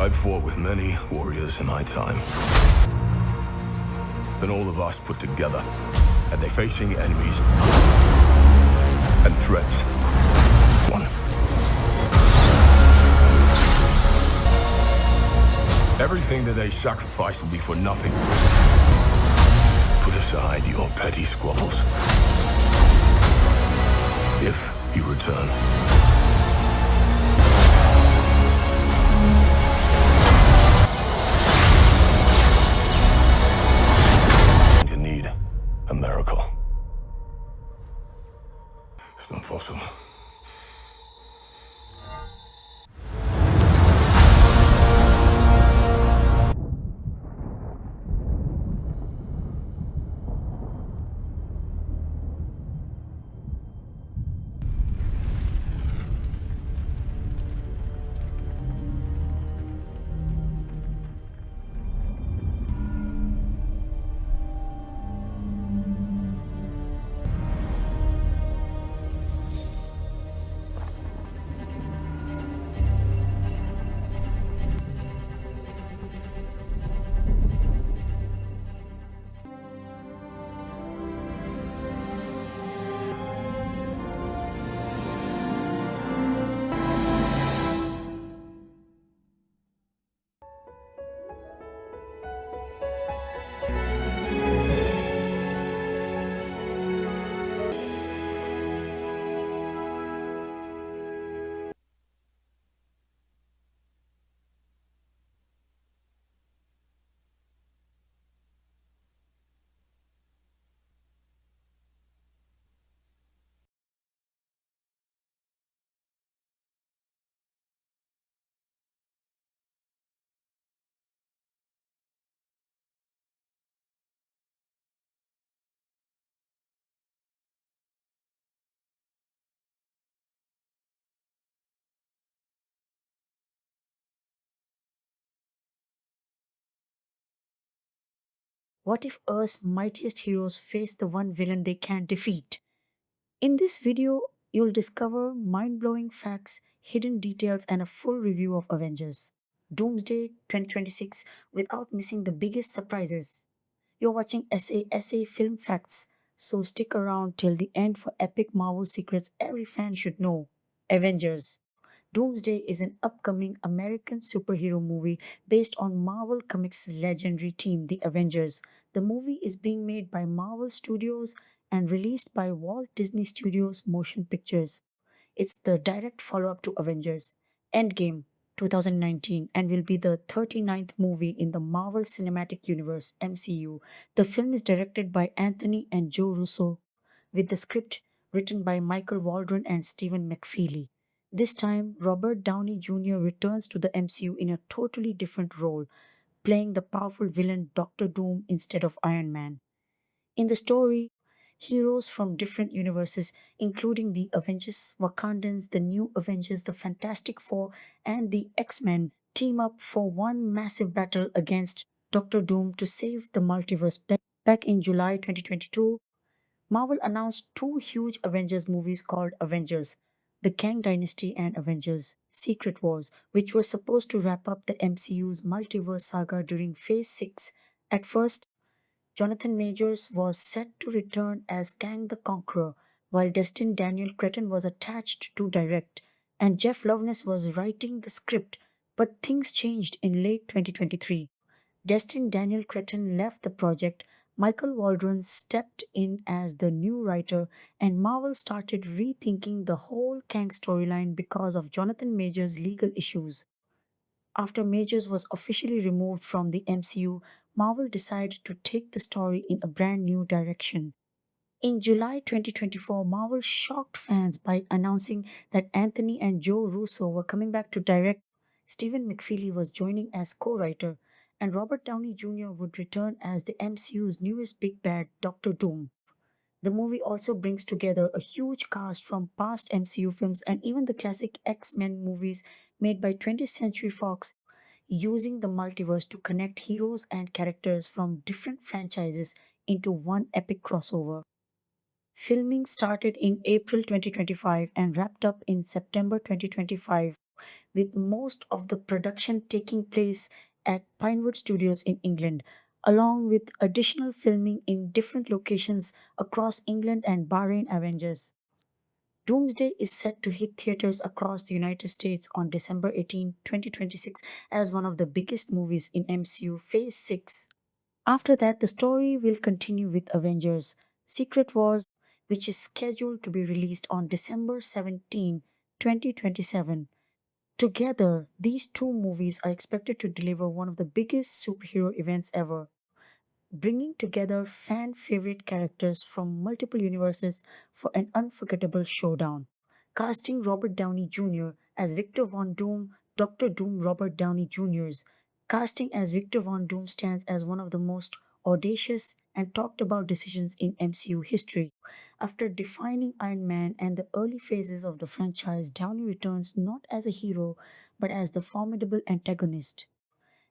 I've fought with many warriors in my time. Then all of us put together, and they're facing enemies and threats. One. Everything that they sacrifice will be for nothing. Put aside your petty squabbles. If you return. You need a miracle. It's not possible. What if Earth's mightiest heroes face the one villain they can't defeat? In this video, you'll discover mind blowing facts, hidden details, and a full review of Avengers Doomsday 2026 without missing the biggest surprises. You're watching SA Film Facts, so stick around till the end for epic Marvel secrets every fan should know. Avengers Doomsday is an upcoming American superhero movie based on Marvel Comics' legendary team, the Avengers. The movie is being made by Marvel Studios and released by Walt Disney Studios Motion Pictures. It's the direct follow up to Avengers Endgame 2019 and will be the 39th movie in the Marvel Cinematic Universe (MCU). The film is directed by Anthony and Joe Russo, with the script written by Michael Waldron and Stephen McFeely. This time, Robert Downey Jr. returns to the MCU in a totally different role, playing the powerful villain Doctor Doom instead of Iron Man. In the story, heroes from different universes, including the Avengers, Wakandans, the New Avengers, the Fantastic Four, and the X-Men, team up for one massive battle against Doctor Doom to save the multiverse. Back in July 2022, Marvel announced two huge Avengers movies called Avengers The Kang Dynasty and Avengers Secret Wars, which were supposed to wrap up the MCU's multiverse saga during Phase 6. At first, Jonathan Majors was set to return as Kang the Conqueror, while Destin Daniel Cretton was attached to direct, and Jeff Loveness was writing the script. But things changed in late 2023. Destin Daniel Cretton left the project, Michael Waldron stepped in as the new writer, and Marvel started rethinking the whole Kang storyline because of Jonathan Majors' legal issues. After Majors was officially removed from the MCU, Marvel decided to take the story in a brand new direction. In July 2024, Marvel shocked fans by announcing that Anthony and Joe Russo were coming back to direct. Stephen McFeely was joining as co writer, and Robert Downey Jr. would return as the MCU's newest big bad, Doctor Doom. The movie also brings together a huge cast from past MCU films and even the classic X-Men movies made by 20th Century Fox, using the multiverse to connect heroes and characters from different franchises into one epic crossover. Filming started in April 2025 and wrapped up in September 2025, with most of the production taking place at Pinewood Studios in England, along with additional filming in different locations across England and Bahrain Avengers. Doomsday is set to hit theaters across the United States on December 18, 2026, as one of the biggest movies in MCU Phase 6. After that, the story will continue with Avengers Secret Wars, which is scheduled to be released on December 17, 2027. Together, these two movies are expected to deliver one of the biggest superhero events ever, bringing together fan favorite characters from multiple universes for an unforgettable showdown. Casting Robert Downey Jr. as Victor Von Doom, Dr. Doom Robert Downey Jr.'s casting as Victor Von Doom stands as one of the most audacious and talked about decisions in MCU history. After defining Iron Man and the early phases of the franchise, Downey returns not as a hero but as the formidable antagonist.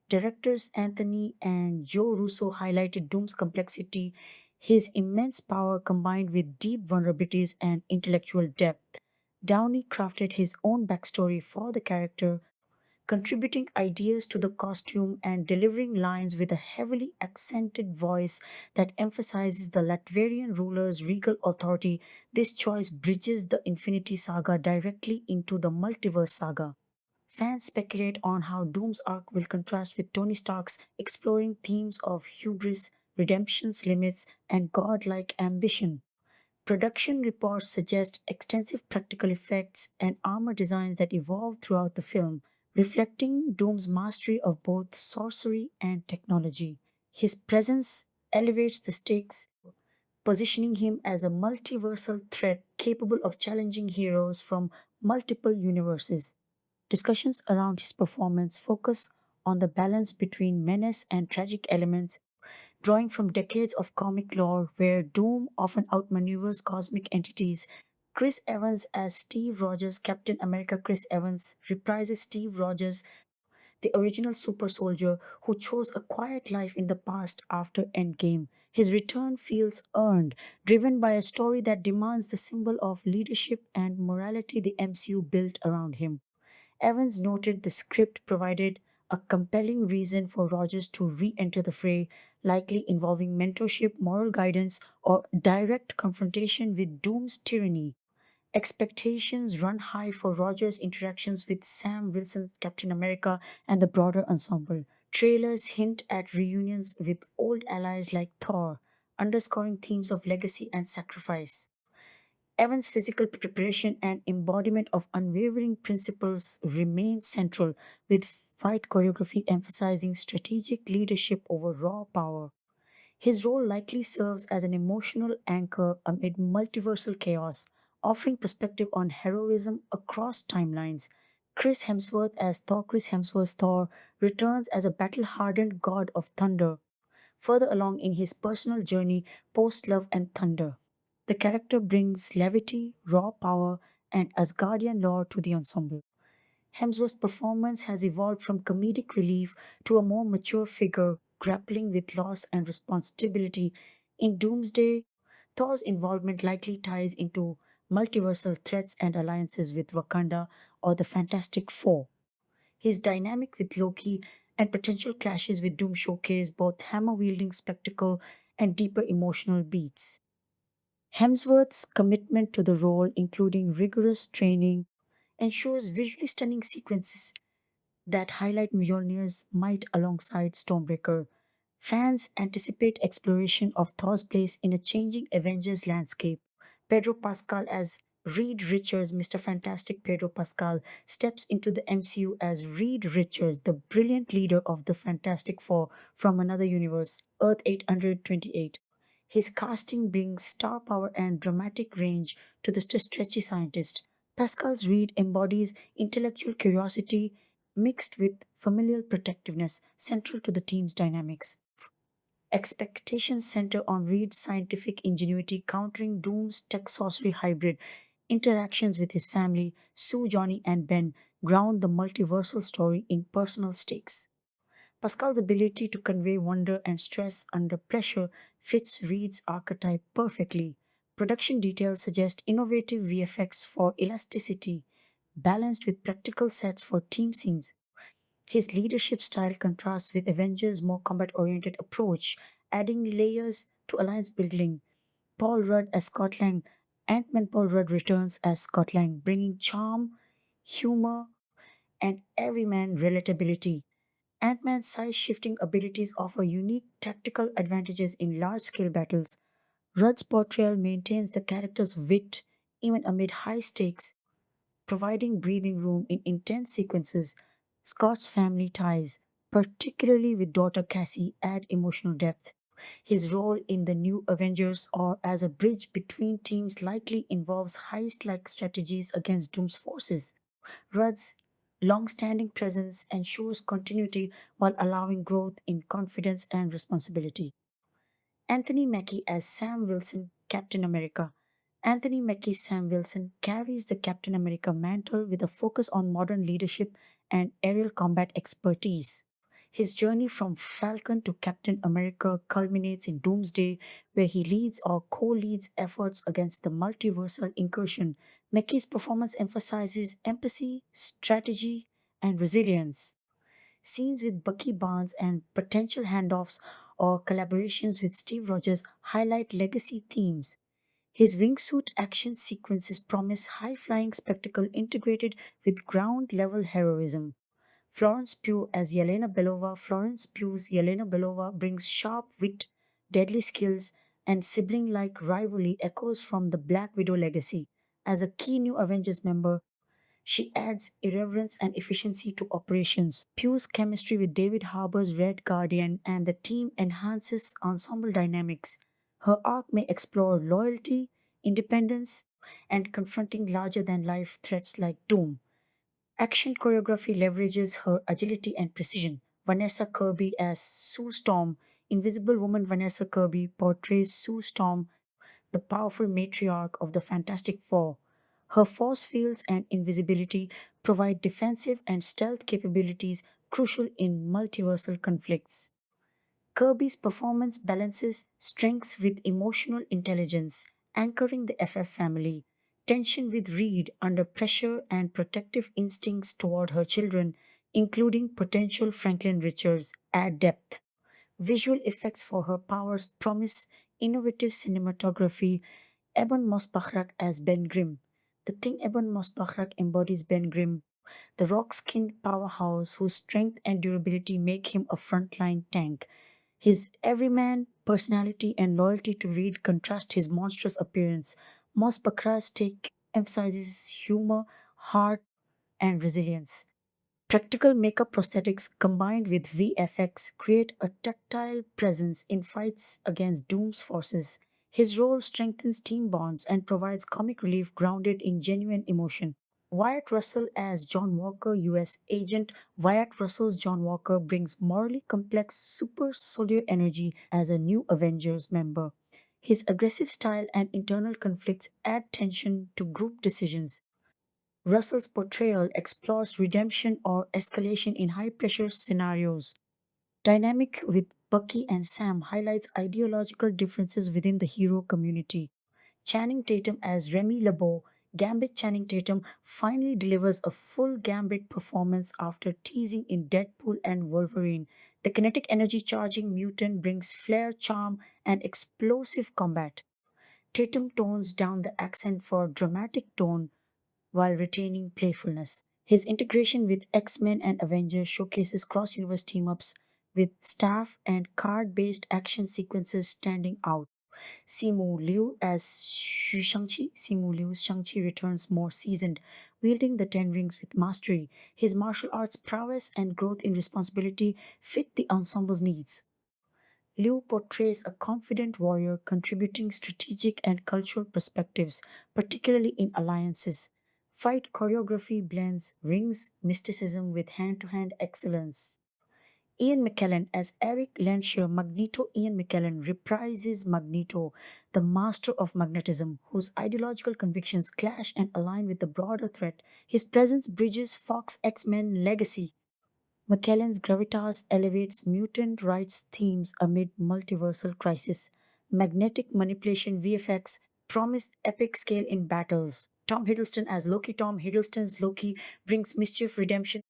Directors Anthony and Joe Russo highlighted Doom's complexity, his immense power combined with deep vulnerabilities and intellectual depth. Downey crafted his own backstory for the character, contributing ideas to the costume and delivering lines with a heavily accented voice that emphasizes the Latvian ruler's regal authority. This choice bridges the Infinity Saga directly into the Multiverse Saga. Fans speculate on how Doom's arc will contrast with Tony Stark's, exploring themes of hubris, redemption's limits, and godlike ambition. Production reports suggest extensive practical effects and armor designs that evolve throughout the film, reflecting Doom's mastery of both sorcery and technology. His presence elevates the stakes, positioning him as a multiversal threat capable of challenging heroes from multiple universes. Discussions around his performance focus on the balance between menace and tragic elements, drawing from decades of comic lore where Doom often outmaneuvers cosmic entities. Chris Evans as Steve Rogers, Captain America Chris Evans, reprises Steve Rogers, the original super soldier who chose a quiet life in the past after Endgame. His return feels earned, driven by a story that demands the symbol of leadership and morality the MCU built around him. Evans noted the script provided a compelling reason for Rogers to re enter the fray, likely involving mentorship, moral guidance, or direct confrontation with Doom's tyranny. Expectations run high for Rogers' interactions with Sam Wilson's Captain America and the broader ensemble. Trailers hint at reunions with old allies like Thor, underscoring themes of legacy and sacrifice. Evans' physical preparation and embodiment of unwavering principles remain central, with fight choreography emphasizing strategic leadership over raw power. His role likely serves as an emotional anchor amid multiversal chaos, offering perspective on heroism across timelines. Chris Hemsworth Thor returns as a battle hardened god of thunder, further along in his personal journey post Love and Thunder. The character brings levity, raw power, and Asgardian lore to the ensemble. Hemsworth's performance has evolved from comedic relief to a more mature figure grappling with loss and responsibility. In Doomsday, Thor's involvement likely ties into multiversal threats and alliances with Wakanda or the Fantastic Four. His dynamic with Loki and potential clashes with Doom showcase both hammer wielding spectacle and deeper emotional beats. Hemsworth's commitment to the role, including rigorous training, ensures visually stunning sequences that highlight Mjolnir's might alongside Stormbreaker. Fans anticipate exploration of Thor's place in a changing Avengers landscape. Pedro Pascal as Reed Richards, Mr. Fantastic Pedro Pascal, steps into the MCU as Reed Richards, the brilliant leader of the Fantastic Four from another universe, Earth 828. His casting brings star power and dramatic range to the stretchy scientist. Pascal's Reed embodies intellectual curiosity mixed with familial protectiveness, central to the team's dynamics. Expectations center on Reed's scientific ingenuity countering Doom's tech sorcery hybrid. Interactions with his family, Sue, Johnny, and Ben, ground the multiversal story in personal stakes. Pascal's ability to convey wonder and stress under pressure fits Reed's archetype perfectly. Production details suggest innovative VFX for elasticity, balanced with practical sets for team scenes. His leadership style contrasts with Avengers' more combat oriented approach, adding layers to alliance building. Paul Rudd as Scott Lang, Ant Man Paul Rudd returns as Scott Lang, bringing charm, humor, and everyman relatability. Ant Man's size shifting abilities offer unique tactical advantages in large scale battles. Rudd's portrayal maintains the character's wit even amid high stakes, providing breathing room in intense sequences. Scott's family ties, particularly with daughter Cassie, add emotional depth. His role in the new Avengers or as a bridge between teams likely involves heist like strategies against Doom's forces. Rudd's long standing presence ensures continuity while allowing growth in confidence and responsibility. Anthony Mackie as Sam Wilson, Captain America. Anthony Mackie's Sam Wilson carries the Captain America mantle with a focus on modern leadership and aerial combat expertise. His journey from Falcon to Captain America culminates in Doomsday, where he leads or co leads efforts against the multiversal incursion. Mackie's performance emphasizes empathy, strategy, and resilience. Scenes with Bucky Barnes and potential handoffs or collaborations with Steve Rogers highlight legacy themes. His wingsuit action sequences promise high flying spectacle integrated with ground level heroism. Florence Pugh's Yelena Belova brings sharp wit, deadly skills, and sibling like rivalry echoes from the Black Widow legacy. As a key new Avengers member, she adds irreverence and efficiency to operations. Pugh's chemistry with David Harbour's Red Guardian and the team enhances ensemble dynamics. Her arc may explore loyalty, independence, and confronting larger than life threats like Doom. Action choreography leverages her agility and precision. Vanessa Kirby as Sue Storm, Invisible Woman Vanessa Kirby portrays Sue Storm, the powerful matriarch of the Fantastic Four. Her force fields and invisibility provide defensive and stealth capabilities crucial in multiversal conflicts. Kirby's performance balances strengths with emotional intelligence, anchoring the FF family, tension with Reed under pressure, and protective instincts toward her children, including potential Franklin Richards, add depth. Visual effects for her powers promise innovative cinematography. Ebon Mosbachrak as Ben Grimm. The thing Ebon Mosbachrak embodies Ben Grimm, the rock skinned powerhouse whose strength and durability make him a frontline tank. His everyman personality and loyalty to Reed contrast his monstrous appearance. Mosbakra's take emphasizes humor, heart, and resilience. Practical makeup prosthetics combined with VFX create a tactile presence in fights against Doom's forces. His role strengthens team bonds and provides comic relief grounded in genuine emotion. Wyatt Russell as John Walker, US agent Wyatt Russell's John Walker brings morally complex super soldier energy as a new Avengers member. His aggressive style and internal conflicts add tension to group decisions. Russell's portrayal explores redemption or escalation in high pressure scenarios. Dynamic with Bucky and Sam highlights ideological differences within the hero community. Channing Tatum as Remy LeBeau, Gambit Channing Tatum finally delivers a full Gambit performance after teasing in Deadpool and Wolverine. The kinetic energy charging mutant brings flair, charm, and explosive combat. Tatum tones down the accent for dramatic tone while retaining playfulness. His integration with X Men and Avengers showcases cross universe team ups with staff and card based action sequences standing out. Simu Liu as Shang-Chi. Simu Liu's Shang-Chi returns more seasoned, wielding the Ten Rings with mastery. His martial arts prowess and growth in responsibility fit the ensemble's needs. Liu portrays a confident warrior contributing strategic and cultural perspectives, particularly in alliances. Fight choreography blends rings mysticism with hand to hand excellence. Ian McKellen as Eric Lanshier Magneto. Ian McKellen reprises Magneto, the master of magnetism, whose ideological convictions clash and align with the broader threat. His presence bridges Fox X Men legacy. McKellen's gravitas elevates mutant rights themes amid multiversal crisis. Magnetic manipulation VFX promised epic scale in battles. Tom Hiddleston as Loki. Tom Hiddleston's Loki brings mischief, redemption,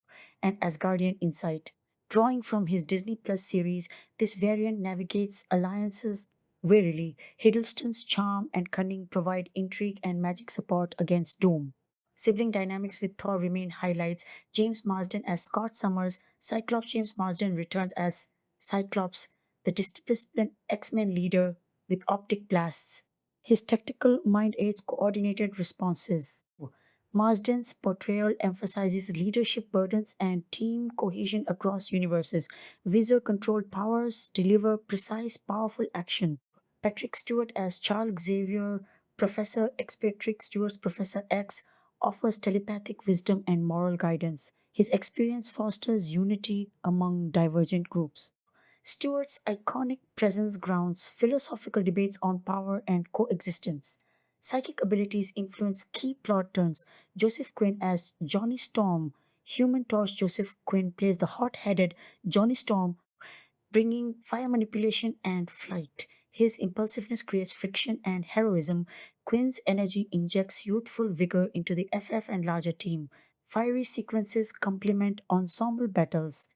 and Asgardian insight. Drawing from his Disney Plus series, this variant navigates alliances warily. Hiddleston's charm and cunning provide intrigue and magic support against Doom. Sibling dynamics with Thor remain highlights. James Marsden as Scott Summers, Cyclops James Marsden returns as Cyclops, the disciplined X-Men leader with optic blasts. His tactical mind aids coordinated responses. Marsden's portrayal emphasizes leadership burdens and team cohesion across universes. Visor controlled powers deliver precise, powerful action. Patrick Stewart as Charles Xavier, Professor X. Patrick Stewart's Professor X offers telepathic wisdom and moral guidance. His experience fosters unity among divergent groups. Stewart's iconic presence grounds philosophical debates on power and coexistence. Psychic abilities influence key plot turns. Joseph Quinn as Johnny Storm. Human Torch Joseph Quinn plays the hot headed Johnny Storm, bringing fire manipulation and flight. His impulsiveness creates friction and heroism. Quinn's energy injects youthful vigor into the FF and larger team. Fiery sequences complement ensemble battles.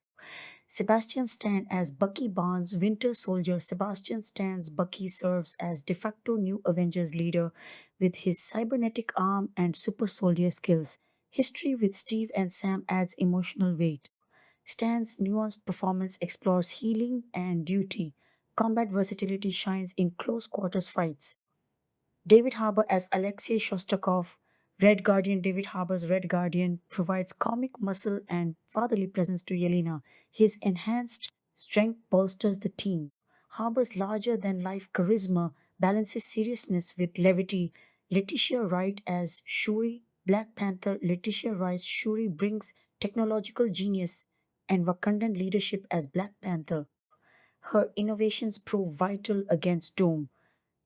Sebastian Stan as Bucky Barnes, Winter Soldier. Sebastian Stan's Bucky serves as de facto new Avengers leader with his cybernetic arm and super soldier skills. History with Steve and Sam adds emotional weight. Stan's nuanced performance explores healing and duty. Combat versatility shines in close quarters fights. David Harbour as Alexei Shostakov, Red Guardian. David Harbour's Red Guardian provides comic muscle and fatherly presence to Yelena. His enhanced strength bolsters the team. Harbour's larger than life charisma balances seriousness with levity. Letitia Wright as Shuri, Black Panther. Letitia Wright's Shuri brings technological genius and Wakandan leadership as Black Panther. Her innovations prove vital against Doom.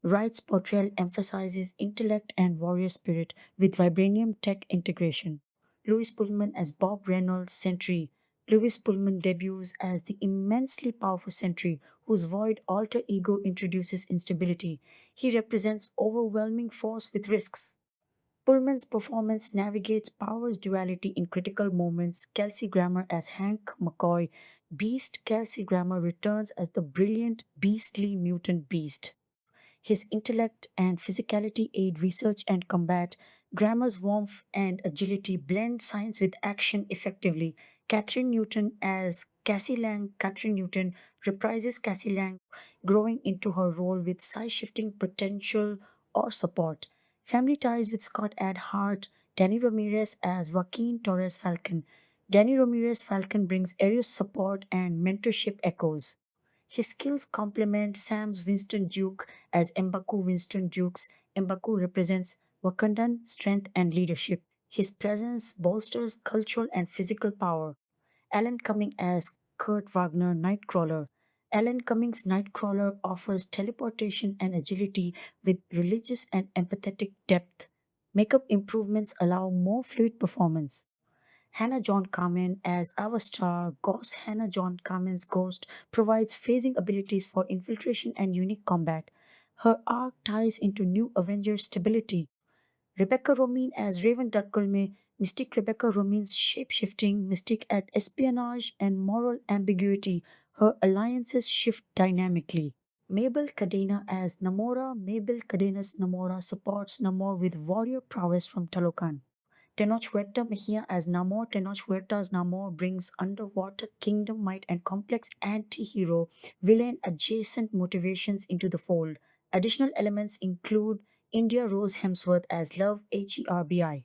Wright's portrayal emphasizes intellect and warrior spirit with vibranium tech integration. Louis Pullman as Bob Reynolds' Sentry. Louis Pullman debuts as the immensely powerful Sentry whose void alter ego introduces instability. He represents overwhelming force with risks. Pullman's performance navigates power's duality in critical moments. Kelsey Grammer as Hank McCoy. Beast Kelsey Grammer returns as the brilliant, beastly mutant beast. His intellect and physicality aid research and combat. Grammer's warmth and agility blend science with action effectively. Catherine Newton as Cassie Lang. Catherine Newton reprises Cassie Lang, growing into her role with size shifting potential or support. Family ties with Scott add heart. Danny Ramirez as Joaquin Torres Falcon. Danny Ramirez Falcon brings aerial support and mentorship echoes. His skills complement Sam's Winston Duke as M'Baku Winston Dukes. M'Baku represents Wakandan strength and leadership. His presence bolsters cultural and physical power. Alan Cumming as Kurt Wagner Nightcrawler. Alan Cumming's Nightcrawler offers teleportation and agility with religious and empathetic depth. Makeup improvements allow more fluid performance. Hannah John Carmen as Avastar Ghost. Hannah John Carmen's Ghost provides phasing abilities for infiltration and unique combat. Her arc ties into new Avengers stability. Rebecca Romijn as Raven Darkulme. Mystique Rebecca Romijn's shape-shifting, Mystique at espionage and moral ambiguity. Her alliances shift dynamically. Mabel Cadena as Namora. Mabel Cadena's Namora supports Namor with warrior prowess from Talokan. Tenoch Huerta Mejia as Namor. Tenoch Huerta's Namor brings underwater kingdom might and complex anti-hero villain adjacent motivations into the fold. Additional elements include India Rose Hemsworth as Love Herbi.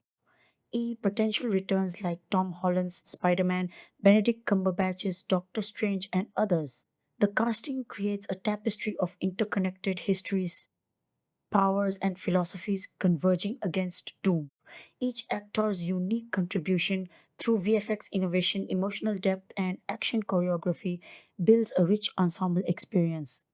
Potential returns like Tom Holland's Spider-Man, Benedict Cumberbatch's Doctor Strange, and others. The casting creates a tapestry of interconnected histories, powers, and philosophies converging against doom. Each actor's unique contribution through VFX innovation, emotional depth, and action choreography builds a rich ensemble experience.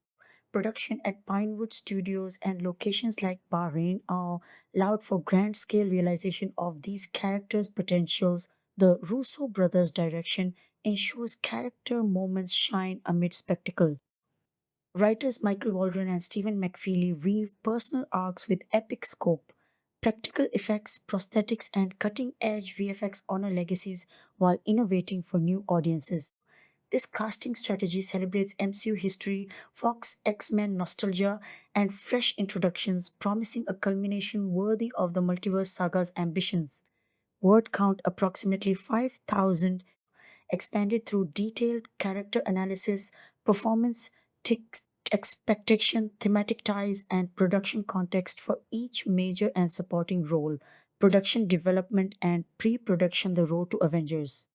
Production at Pinewood Studios and locations like Bahrain are allowed for grand scale realization of these characters' potentials. The Russo brothers' direction ensures character moments shine amid spectacle. Writers Michael Waldron and Stephen McFeely weave personal arcs with epic scope. practical effects, prosthetics, and cutting edge VFX honor legacies while innovating for new audiences. This casting strategy celebrates MCU history, Fox X Men nostalgia, and fresh introductions, promising a culmination worthy of the multiverse saga's ambitions. Word count approximately 5,000, expanded through detailed character analysis, performance expectation, thematic ties, and production context for each major and supporting role, production development, and pre production. The road to Avengers.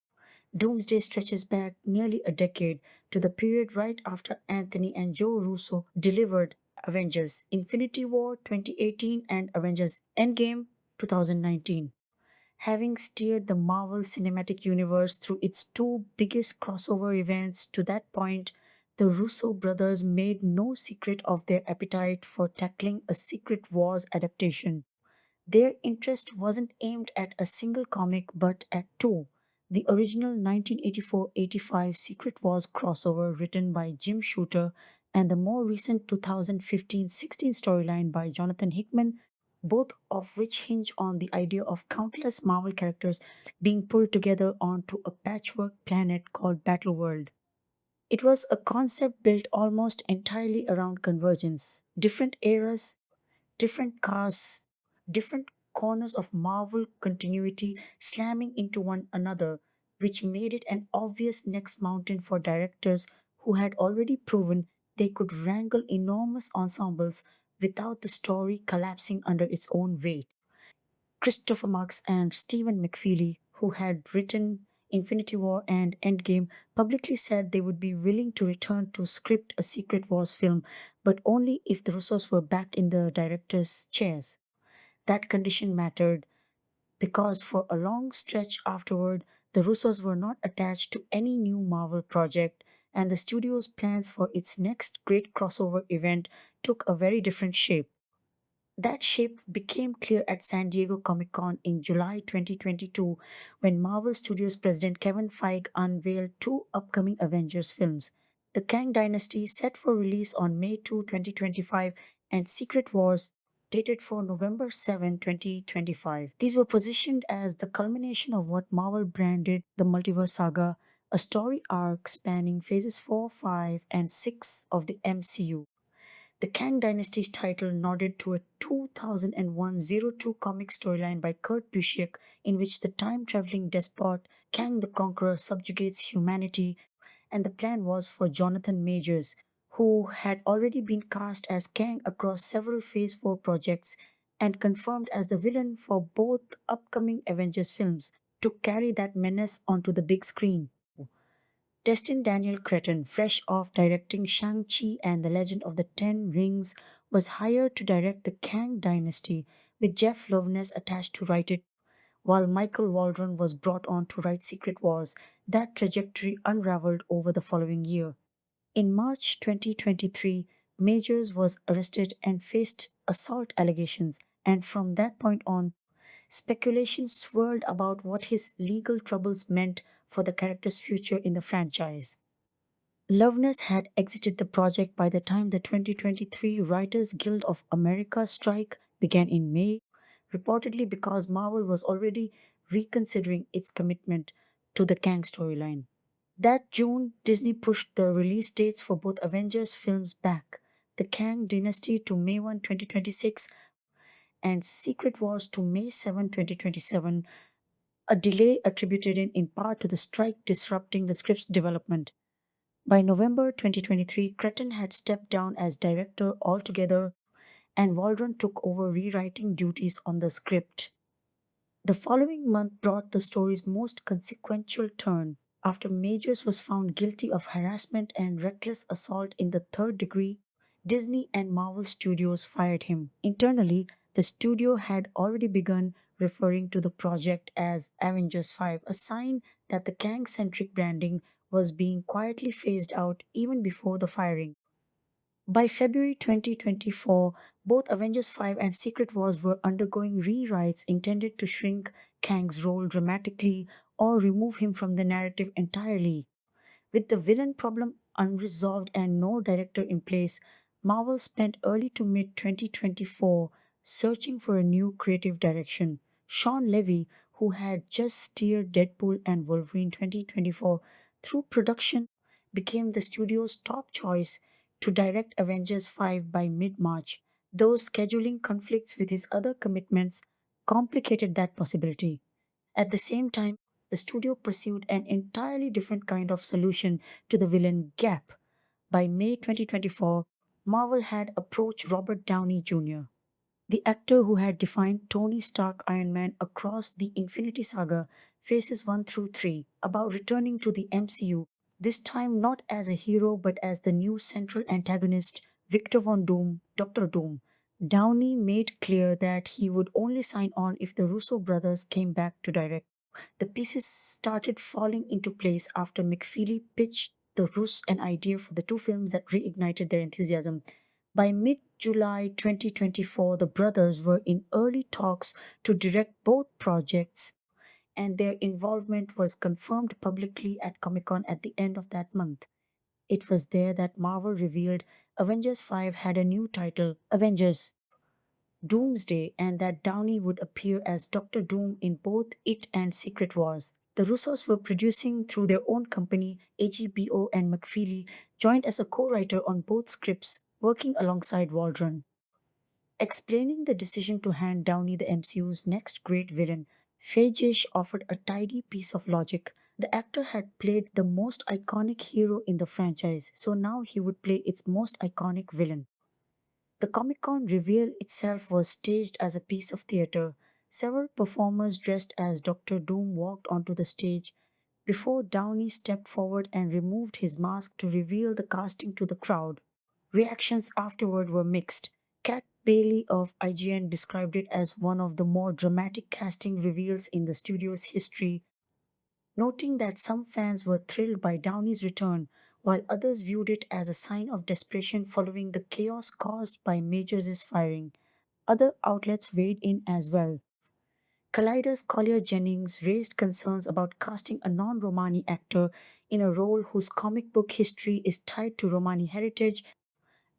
Doomsday stretches back nearly a decade to the period right after Anthony and Joe Russo delivered Avengers Infinity War 2018 and Avengers Endgame 2019. Having steered the Marvel Cinematic Universe through its two biggest crossover events to that point, the Russo brothers made no secret of their appetite for tackling a Secret Wars adaptation. Their interest wasn't aimed at a single comic but at two. The original 1984-85 Secret Wars crossover written by Jim Shooter and the more recent 2015-16 storyline by Jonathan Hickman, both of which hinge on the idea of countless Marvel characters being pulled together onto a patchwork planet called Battleworld. It was a concept built almost entirely around convergence. Different eras, different casts, different corners of Marvel continuity slamming into one another, which made it an obvious next mountain for directors who had already proven they could wrangle enormous ensembles without the story collapsing under its own weight. Christopher Marks and Stephen McFeely, who had written Infinity War and Endgame, publicly said they would be willing to return to script a Secret Wars film, but only if the Russos were back in the director's chairs. That condition mattered because for a long stretch afterward, the Russos were not attached to any new Marvel project, and the studio's plans for its next great crossover event took a very different shape. That shape became clear at San Diego Comic Con in July 2022 when Marvel Studios president Kevin Feige unveiled two upcoming Avengers films: The Kang Dynasty, set for release on May 2, 2025, and Secret Wars, dated for November 7, 2025. These were positioned as the culmination of what Marvel branded the Multiverse Saga, a story arc spanning phases 4, 5, and 6 of the MCU. The Kang Dynasty's title nodded to a 2001 02 comic storyline by Kurt Busiek in which the time traveling despot Kang the Conqueror subjugates humanity, and the plan was for Jonathan Majors, who had already been cast as Kang across several Phase 4 projects and confirmed as the villain for both upcoming Avengers films, to carry that menace onto the big screen. Destin Daniel Cretton, fresh off directing Shang-Chi and the Legend of the Ten Rings, was hired to direct the Kang Dynasty, with Jeff Loveness attached to write it, while Michael Waldron was brought on to write Secret Wars. That trajectory unraveled over the following year. In March 2023, Majors was arrested and faced assault allegations, and from that point on, speculation swirled about what his legal troubles meant for the character's future in the franchise. Loveness had exited the project by the time the 2023 Writers Guild of America strike began in May, reportedly because Marvel was already reconsidering its commitment to the Kang storyline. That June, Disney pushed the release dates for both Avengers films back: The Kang Dynasty to May 1, 2026, and Secret Wars to May 7, 2027, a delay attributed in part to the strike disrupting the script's development. By November 2023, Cretton had stepped down as director altogether, and Waldron took over rewriting duties on the script. The following month brought the story's most consequential turn. After Majors was found guilty of harassment and reckless assault in the third degree, Disney and Marvel Studios fired him. Internally, the studio had already begun referring to the project as Avengers 5, a sign that the Kang centric branding was being quietly phased out even before the firing. By February 2024, both Avengers 5 and Secret Wars were undergoing rewrites intended to shrink Kang's role dramatically or remove him from the narrative entirely. With the villain problem unresolved and no director in place, Marvel spent early to mid 2024 searching for a new creative direction. Sean Levy, who had just steered Deadpool and Wolverine 2024 through production, became the studio's top choice to direct Avengers 5 by mid March. Those scheduling conflicts with his other commitments complicated that possibility. At the same time, the studio pursued an entirely different kind of solution to the villain gap. By May 2024, Marvel had approached Robert Downey Jr., the actor who had defined Tony Stark Iron Man across the Infinity Saga, phases 1 through 3, about returning to the MCU, this time not as a hero but as the new central antagonist, Victor Von Doom, Doctor Doom. Downey made clear that he would only sign on if the Russo brothers came back to direct. The pieces started falling into place after McFeely pitched the Russ an idea for the two films that reignited their enthusiasm. By mid July 2024, the brothers were in early talks to direct both projects, and their involvement was confirmed publicly at Comic Con at the end of that month. It was there that Marvel revealed Avengers 5 had a new title, Avengers Doomsday, and that Downey would appear as Doctor Doom in both it and Secret Wars. The Russos were producing through their own company, AGBO, and McFeely joined as a co writer on both scripts, working alongside Waldron. Explaining the decision to hand Downey the MCU's next great villain, Feige offered a tidy piece of logic. The actor had played the most iconic hero in the franchise, so now he would play its most iconic villain. The Comic Con reveal itself was staged as a piece of theater. Several performers dressed as Doctor Doom walked onto the stage before Downey stepped forward and removed his mask to reveal the casting to the crowd. Reactions afterward were mixed. Kat Bailey of IGN described it as one of the more dramatic casting reveals in the studio's history, noting that some fans were thrilled by Downey's return, while others viewed it as a sign of desperation following the chaos caused by Majors' firing. Other outlets weighed in as well. Collider's Collier Jennings raised concerns about casting a non Romani actor in a role whose comic book history is tied to Romani heritage,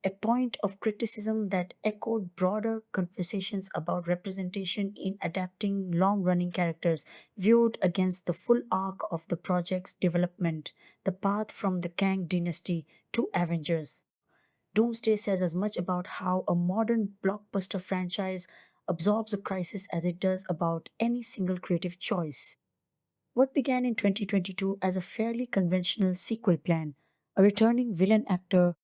a point of criticism that echoed broader conversations about representation in adapting long running characters viewed against the full arc of the project's development, the path from the Kang dynasty to Avengers. Doomsday says as much about how a modern blockbuster franchise absorbs a crisis as it does about any single creative choice. What began in 2022 as a fairly conventional sequel plan, a returning villain actor,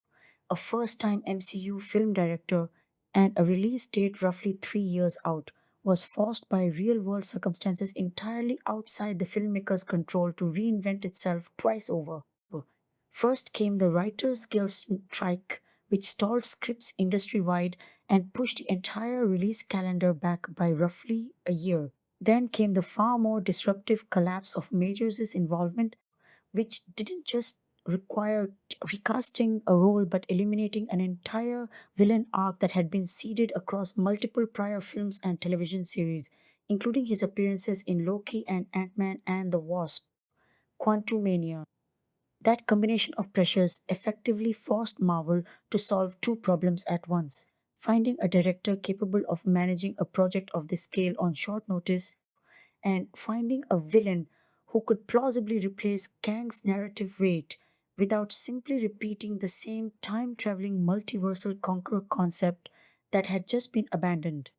a first time MCU film director, and a release date roughly 3 years out, was forced by real world circumstances entirely outside the filmmaker's control to reinvent itself twice over. First came the Writers Guild strike, which stalled scripts industry wide and pushed the entire release calendar back by roughly a year. Then came the far more disruptive collapse of Majors' involvement, which didn't just require recasting a role but eliminating an entire villain arc that had been seeded across multiple prior films and television series, including his appearances in Loki and Ant-Man and the Wasp. Quantumania. That combination of pressures effectively forced Marvel to solve two problems at once: finding a director capable of managing a project of this scale on short notice, and finding a villain who could plausibly replace Kang's narrative weight without simply repeating the same time traveling multiversal conqueror concept that had just been abandoned.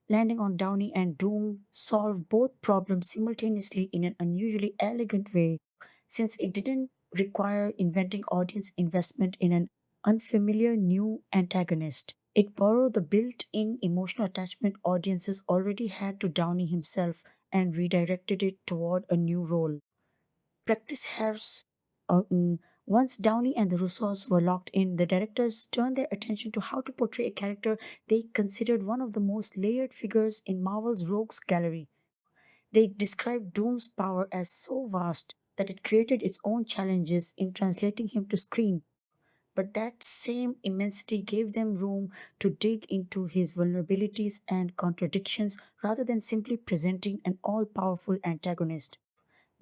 Landing on Downey and Doom solved both problems simultaneously in an unusually elegant way, since it didn't require inventing audience investment in an unfamiliar new antagonist. It borrowed the built in emotional attachment audiences already had to Downey himself and redirected it toward a new role. Practice has once Downey and the Russos were locked in, the directors turned their attention to how to portray a character they considered one of the most layered figures in Marvel's rogues gallery. They described Doom's power as so vast that it created its own challenges in translating him to screen. But that same immensity gave them room to dig into his vulnerabilities and contradictions rather than simply presenting an all powerful antagonist.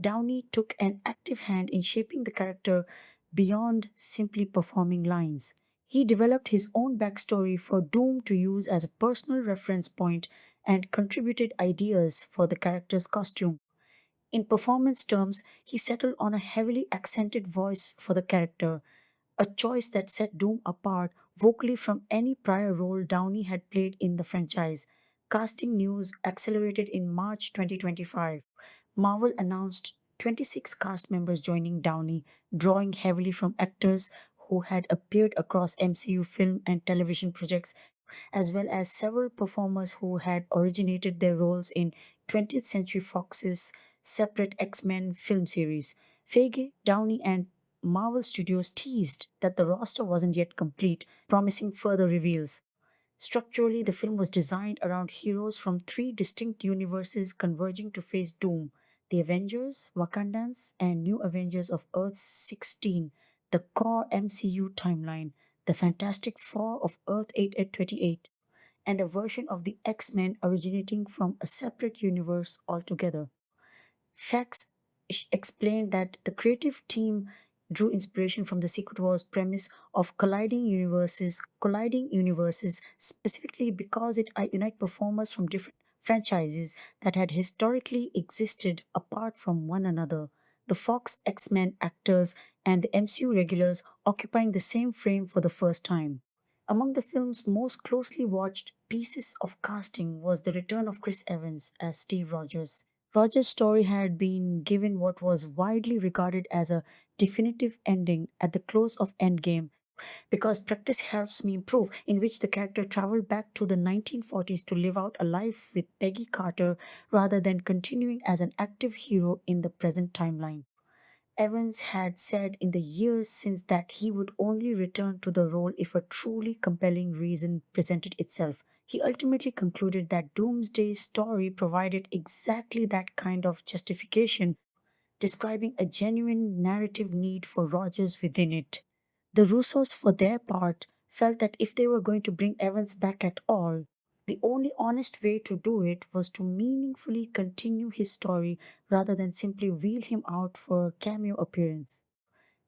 Downey took an active hand in shaping the character beyond simply performing lines. He developed his own backstory for Doom to use as a personal reference point and contributed ideas for the character's costume. In performance terms, he settled on a heavily accented voice for the character, a choice that set Doom apart vocally from any prior role Downey had played in the franchise. Casting news accelerated in March 2025. Marvel announced 26 cast members joining Downey, drawing heavily from actors who had appeared across MCU film and television projects, as well as several performers who had originated their roles in 20th Century Fox's separate X Men film series. Feige, Downey, and Marvel Studios teased that the roster wasn't yet complete, promising further reveals. Structurally, the film was designed around heroes from three distinct universes converging to face Doom: the Avengers, Wakandans, and New Avengers of Earth 16, the core MCU timeline, the Fantastic Four of Earth 8828, and a version of the X Men originating from a separate universe altogether. Fax explained that the creative team drew inspiration from the Secret Wars premise of colliding universes, specifically because it unite performers from different franchises that had historically existed apart from one another. The Fox X-Men actors and the MCU regulars occupying the same frame for the first time. Among the film's most closely watched pieces of casting was the return of Chris Evans as Steve Rogers. Rogers' story had been given what was widely regarded as a definitive ending at the close of Endgame, because Practice Helps Me Improve, in which the character traveled back to the 1940s to live out a life with Peggy Carter rather than continuing as an active hero in the present timeline. Evans had said in the years since that he would only return to the role if a truly compelling reason presented itself. He ultimately concluded that Doomsday's story provided exactly that kind of justification, describing a genuine narrative need for Rogers within it. The Russos, for their part, felt that if they were going to bring Evans back at all, the only honest way to do it was to meaningfully continue his story rather than simply wheel him out for a cameo appearance.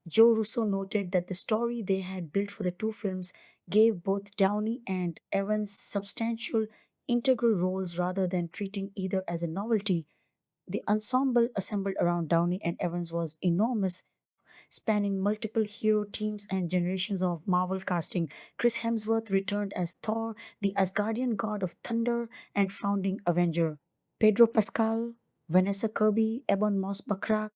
Joe Russo noted that the story they had built for the two films gave both Downey and Evans substantial, integral roles rather than treating either as a novelty. The ensemble assembled around Downey and Evans was enormous, spanning multiple hero teams and generations of Marvel casting. Chris Hemsworth returned as Thor, the Asgardian god of thunder and founding Avenger. Pedro Pascal, Vanessa Kirby, Ebon Moss-Backrack,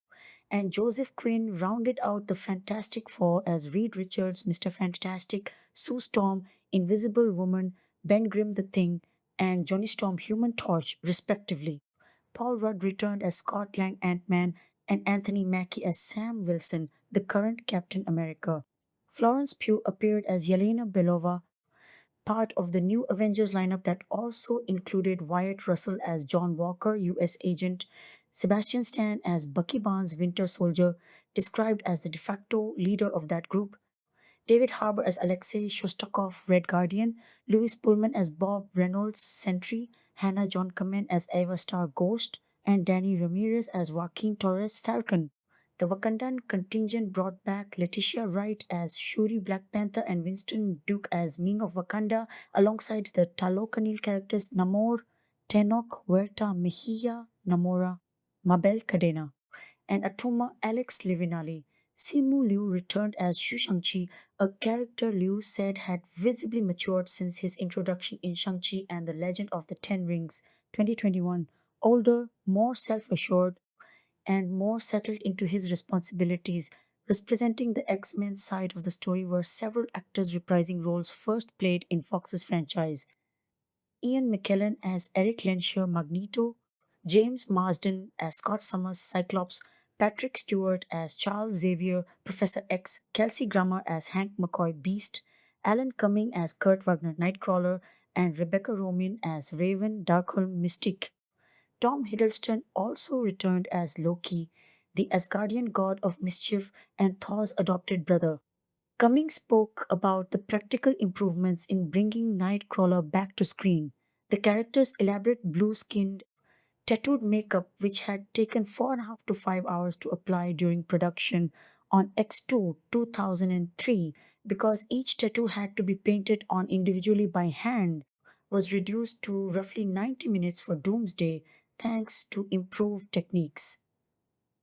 and Joseph Quinn rounded out the Fantastic Four as Reed Richards, Mr. Fantastic, Sue Storm, Invisible Woman, Ben Grimm the Thing, and Johnny Storm Human Torch, respectively. Paul Rudd returned as Scott Lang Ant-Man and Anthony Mackie as Sam Wilson, the current Captain America. Florence Pugh appeared as Yelena Belova, part of the new Avengers lineup that also included Wyatt Russell as John Walker, US agent, Sebastian Stan as Bucky Barnes, Winter Soldier, described as the de facto leader of that group, David Harbour as Alexei Shostakov, Red Guardian, Louis Pullman as Bob Reynolds, Sentry, Hannah John Kamen as Ava Star, Ghost, and Danny Ramirez as Joaquin Torres, Falcon. The Wakandan contingent brought back Letitia Wright as Shuri Black Panther and Winston Duke as Ming of Wakanda, alongside the Talokanil characters Namor, Tenok, Huerta, Mejia, Namora, Mabel Cadena, and Atuma Alex Livinali. Simu Liu returned as Shu Shang-Chi, a character Liu said had visibly matured since his introduction in Shang-Chi and the Legend of the Ten Rings 2021. Older, more self-assured, and more settled into his responsibilities. Representing the X-Men side of the story were several actors reprising roles first played in Fox's franchise. Ian McKellen as Eric Lensher, Magneto, James Marsden as Scott Summers, Cyclops, Patrick Stewart as Charles Xavier, Professor X, Kelsey Grammer as Hank McCoy, Beast, Alan Cumming as Kurt Wagner, Nightcrawler, and Rebecca Romijn as Raven, Darkholm, Mystique. Tom Hiddleston also returned as Loki, the Asgardian god of mischief and Thor's adopted brother. Cummings spoke about the practical improvements in bringing Nightcrawler back to screen. The character's elaborate blue skinned, tattooed makeup, which had taken 4.5 to 5 hours to apply during production on X2 2003, because each tattoo had to be painted on individually by hand, was reduced to roughly 90 minutes for Doomsday thanks to improved techniques.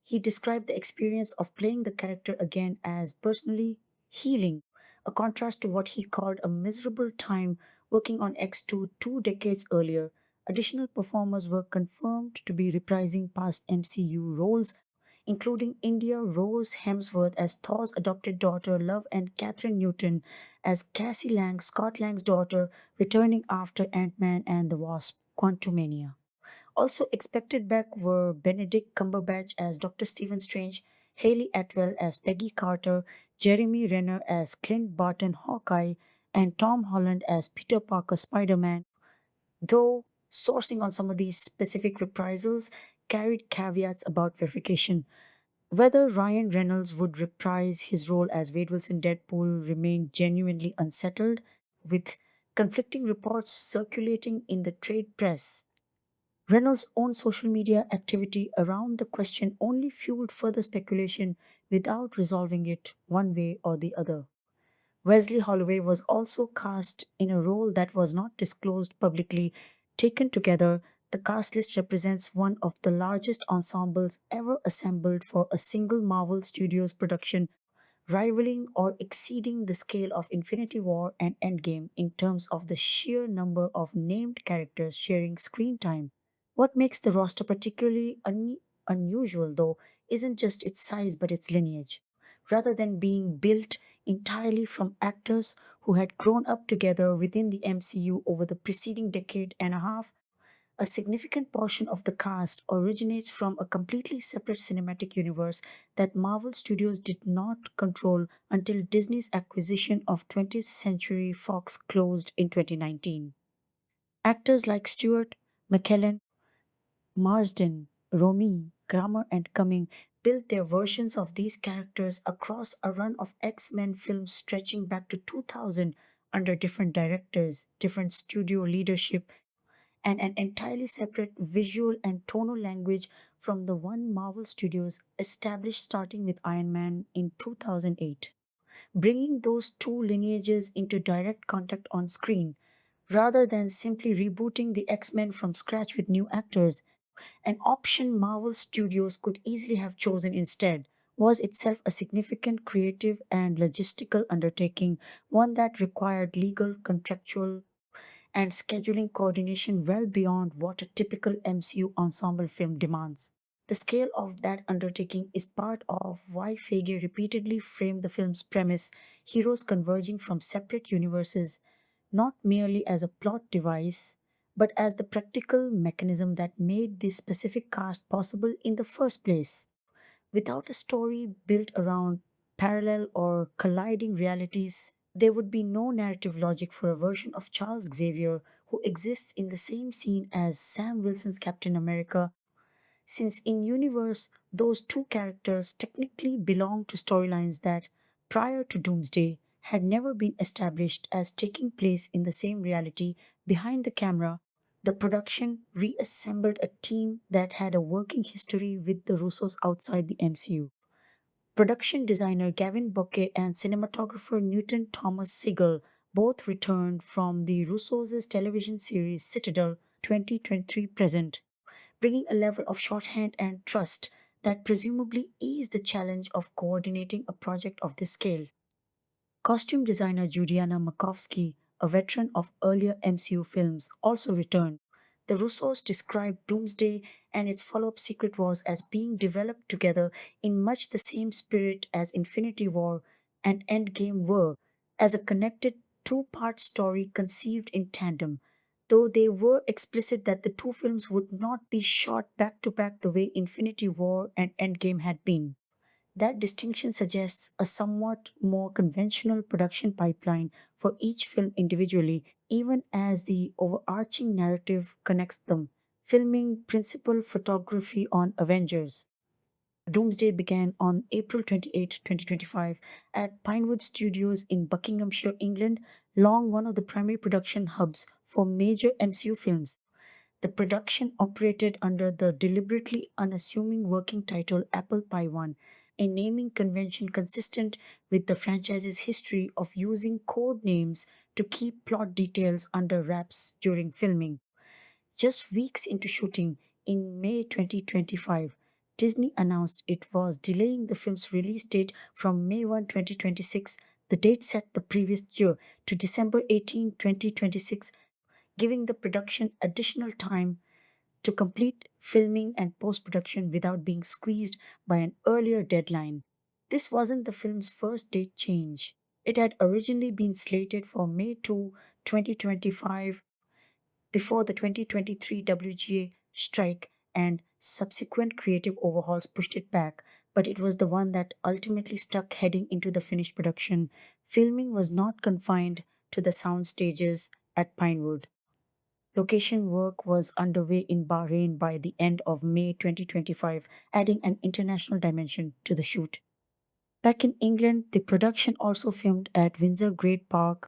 He described the experience of playing the character again as personally healing, a contrast to what he called a miserable time working on X2 2 decades earlier. Additional performers were confirmed to be reprising past MCU roles, including India Rose Hemsworth as Thor's adopted daughter Love and Catherine Newton as Cassie Lang, Scott Lang's daughter, returning after Ant-Man and the Wasp: Quantumania. Also expected back were Benedict Cumberbatch as Dr. Stephen Strange, Haley Atwell as Peggy Carter, Jeremy Renner as Clint Barton Hawkeye, and Tom Holland as Peter Parker Spider Man, though sourcing on some of these specific reprisals carried caveats about verification. Whether Ryan Reynolds would reprise his role as Wade Wilson Deadpool remained genuinely unsettled, with conflicting reports circulating in the trade press. Reynolds' own social media activity around the question only fueled further speculation without resolving it one way or the other. Wesley Holloway was also cast in a role that was not disclosed publicly. Taken together, the cast list represents one of the largest ensembles ever assembled for a single Marvel Studios production, rivaling or exceeding the scale of Infinity War and Endgame in terms of the sheer number of named characters sharing screen time. What makes the roster particularly unusual, though, isn't just its size but its lineage. Rather than being built entirely from actors who had grown up together within the MCU over the preceding decade and a half, a significant portion of the cast originates from a completely separate cinematic universe that Marvel Studios did not control until Disney's acquisition of 20th Century Fox closed in 2019. Actors like Stuart McKellen, Marsden, Romy, Kramer, and Cumming built their versions of these characters across a run of X Men films stretching back to 2000 under different directors, different studio leadership, and an entirely separate visual and tonal language from the one Marvel Studios established starting with Iron Man in 2008. Bringing those two lineages into direct contact on screen, rather than simply rebooting the X Men from scratch with new actors, an option Marvel Studios could easily have chosen instead, was itself a significant creative and logistical undertaking, one that required legal, contractual, and scheduling coordination well beyond what a typical MCU ensemble film demands. The scale of that undertaking is part of why Feige repeatedly framed the film's premise, heroes converging from separate universes, not merely as a plot device, but as the practical mechanism that made this specific cast possible in the first place. Without a story built around parallel or colliding realities, there would be no narrative logic for a version of Charles Xavier who exists in the same scene as Sam Wilson's Captain America, since in universe those two characters technically belong to storylines that, prior to Doomsday, had never been established as taking place in the same reality. Behind the camera, the production reassembled a team that had a working history with the Russos outside the MCU. Production designer Gavin Bouquet and cinematographer Newton Thomas Sigel both returned from the Russos' television series Citadel 2023 present, bringing a level of shorthand and trust that presumably eased the challenge of coordinating a project of this scale. Costume designer Judiana Makovsky, a veteran of earlier MCU films, also returned. The Russos described Doomsday and its follow up Secret Wars as being developed together in much the same spirit as Infinity War and Endgame were, as a connected two-part story conceived in tandem, though they were explicit that the two films would not be shot back to back the way Infinity War and Endgame had been. That distinction suggests a somewhat more conventional production pipeline for each film individually, even as the overarching narrative connects them. Filming principal photography on Avengers Doomsday began on April 28, 2025, at Pinewood Studios in Buckinghamshire, England, long one of the primary production hubs for major MCU films. The production operated under the deliberately unassuming working title Apple Pie 1, a naming convention consistent with the franchise's history of using code names to keep plot details under wraps during filming. Just weeks into shooting, in May 2025, Disney announced it was delaying the film's release date from May 1, 2026, the date set the previous year, to December 18, 2026, giving the production additional time to complete filming and post production without being squeezed by an earlier deadline. This wasn't the film's first date change. It had originally been slated for May 2, 2025, before the 2023 WGA strike and subsequent creative overhauls pushed it back, but it was the one that ultimately stuck heading into the finished production. Filming was not confined to the sound stages at Pinewood. Location work was underway in Bahrain by the end of May 2025, adding an international dimension to the shoot. Back in England, the production also filmed at Windsor Great Park,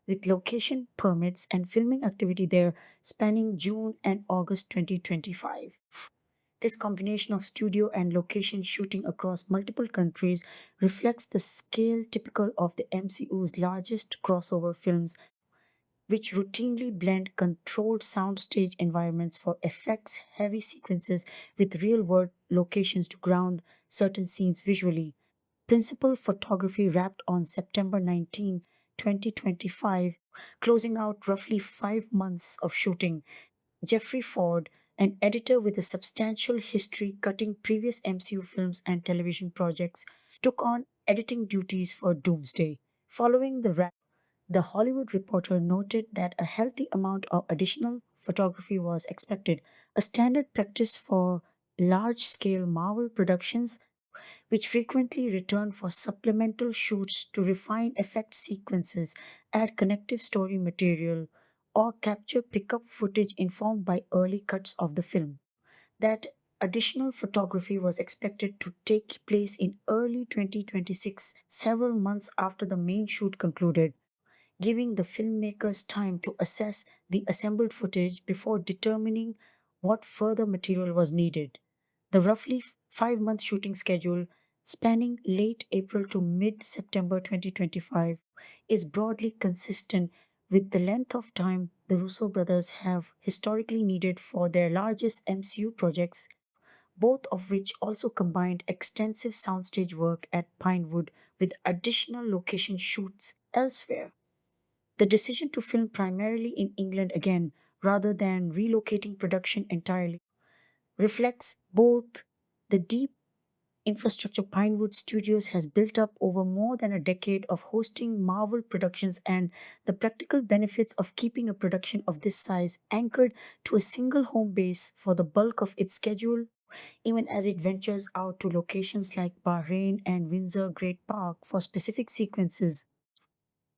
with location permits and filming activity there spanning June and August 2025. This combination of studio and location shooting across multiple countries reflects the scale typical of the MCU's largest crossover films, which routinely blend controlled soundstage environments for effects heavy sequences with real world locations to ground certain scenes visually. Principal photography wrapped on September 19, 2025, closing out roughly 5 months of shooting. Jeffrey Ford, an editor with a substantial history cutting previous MCU films and television projects, took on editing duties for Doomsday. Following the wrap, the Hollywood Reporter noted that a healthy amount of additional photography was expected, a standard practice for large scale Marvel productions, which frequently return for supplemental shoots to refine effect sequences, add connective story material, or capture pickup footage informed by early cuts of the film. That additional photography was expected to take place in early 2026, several months after the main shoot concluded, giving the filmmakers time to assess the assembled footage before determining what further material was needed. The roughly 5 month shooting schedule, spanning late April to mid September 2025, is broadly consistent with the length of time the Russo brothers have historically needed for their largest MCU projects, both of which also combined extensive soundstage work at Pinewood with additional location shoots elsewhere. The decision to film primarily in England again, rather than relocating production entirely, reflects both the deep infrastructure Pinewood Studios has built up over more than a decade of hosting Marvel productions and the practical benefits of keeping a production of this size anchored to a single home base for the bulk of its schedule, even as it ventures out to locations like Bahrain and Windsor Great Park for specific sequences.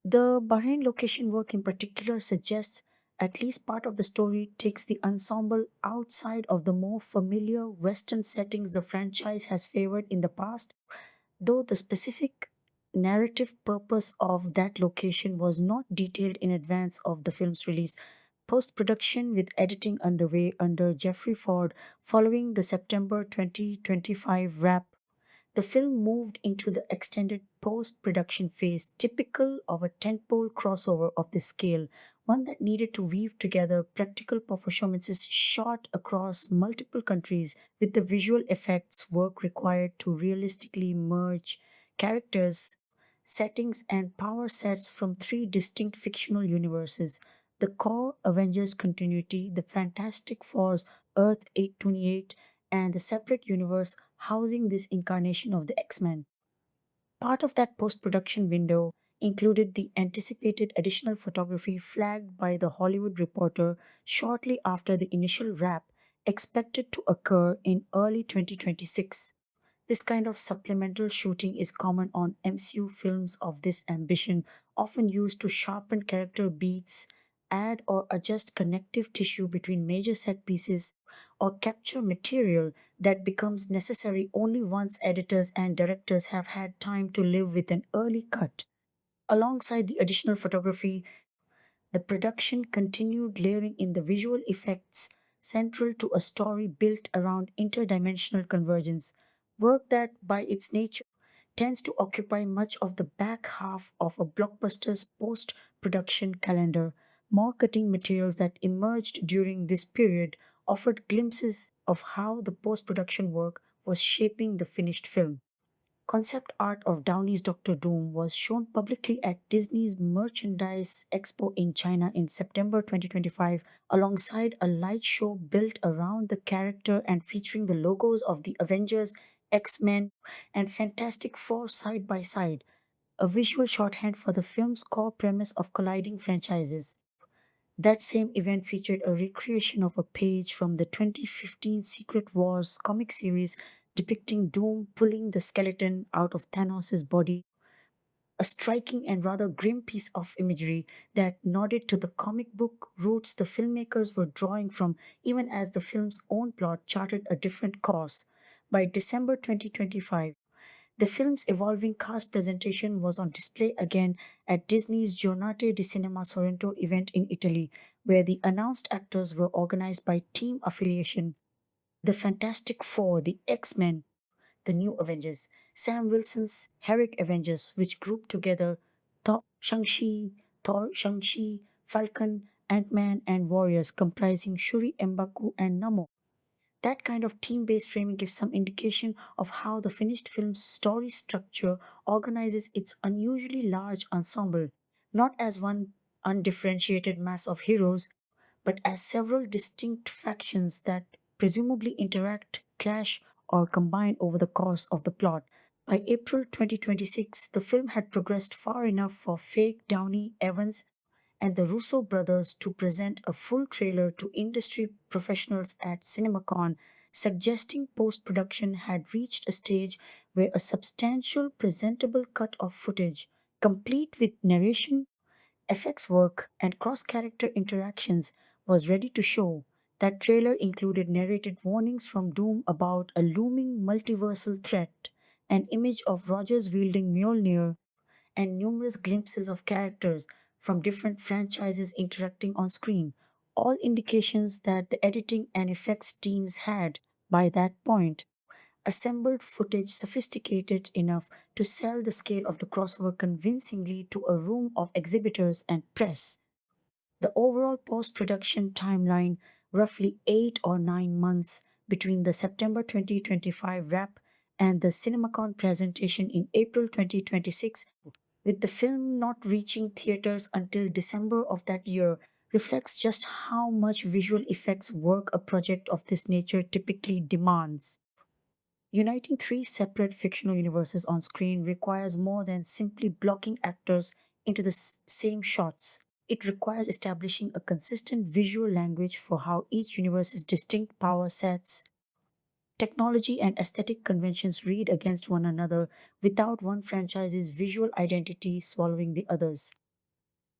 The Bahrain location work in particular suggests at least part of the story takes the ensemble outside of the more familiar Western settings the franchise has favored in the past, though the specific narrative purpose of that location was not detailed in advance of the film's release. Post production with editing underway under Jeffrey Ford following the September 2025 wrap, the film moved into the extended post production phase, typical of a tentpole crossover of this scale, one that needed to weave together practical performances shot across multiple countries with the visual effects work required to realistically merge characters, settings, and power sets from three distinct fictional universes: the core Avengers continuity, the Fantastic Four's Earth 828, and the separate universe housing this incarnation of the X-Men. Part of that post production window included the anticipated additional photography flagged by the Hollywood Reporter shortly after the initial wrap, expected to occur in early 2026. This kind of supplemental shooting is common on MCU films of this ambition, often used to sharpen character beats, add or adjust connective tissue between major set pieces, or capture material that becomes necessary only once editors and directors have had time to live with an early cut. Alongside the additional photography, the production continued layering in the visual effects central to a story built around interdimensional convergence. work that, by its nature, tends to occupy much of the back half of a blockbuster's post production calendar. Marketing materials that emerged during this period offered glimpses of how the post production work was shaping the finished film. Concept art of Downey's Doctor Doom was shown publicly at Disney's Merchandise Expo in China in September 2025, alongside a light show built around the character and featuring the logos of the Avengers, X-Men, and Fantastic Four side by side, a visual shorthand for the film's core premise of colliding franchises. That same event featured a recreation of a page from the 2015 Secret Wars comic series depicting Doom pulling the skeleton out of Thanos' body, a striking and rather grim piece of imagery that nodded to the comic book roots the filmmakers were drawing from, even as the film's own plot charted a different course. By December 2025, the film's evolving cast presentation was on display again at Disney's Giornate di Cinema Sorrento event in Italy, where the announced actors were organized by team affiliation: the Fantastic Four, the X-Men, the New Avengers, Sam Wilson's Herrick Avengers, which grouped together Shang-Chi, Falcon, Ant-Man, and Warriors comprising Shuri, M'Baku, and Namor. That kind of team based framing gives some indication of how the finished film's story structure organizes its unusually large ensemble, not as one undifferentiated mass of heroes, but as several distinct factions that presumably interact, clash, or combine over the course of the plot. By April 2026, the film had progressed far enough for fake Downey Evans and the Russo brothers to present a full trailer to industry professionals at CinemaCon, suggesting post production had reached a stage where a substantial, presentable cut of footage, complete with narration, effects work, and cross character interactions, was ready to show. That trailer included narrated warnings from Doom about a looming multiversal threat, an image of Rogers wielding Mjolnir, and numerous glimpses of characters from different franchises interacting on screen, all indications that the editing and effects teams had, by that point, assembled footage sophisticated enough to sell the scale of the crossover convincingly to a room of exhibitors and press. The overall post production timeline, roughly 8 or 9 months between the September 2025 wrap and the CinemaCon presentation in April 2026, with the film not reaching theaters until December of that year, reflects just how much visual effects work a project of this nature typically demands. Uniting three separate fictional universes on screen requires more than simply blocking actors into the same shots. It requires establishing a consistent visual language for how each universe's distinct power sets, technology, and aesthetic conventions read against one another without one franchise's visual identity swallowing the others.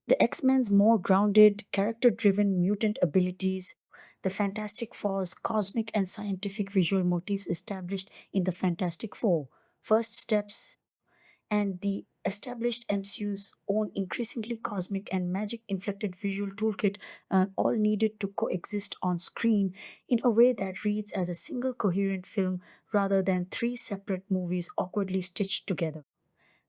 The X Men's more grounded, character driven mutant abilities, the Fantastic Four's cosmic and scientific visual motifs established in the Fantastic Four, first steps, and the established MCU's own increasingly cosmic and magic inflected visual toolkit all needed to coexist on screen in a way that reads as a single coherent film rather than three separate movies awkwardly stitched together.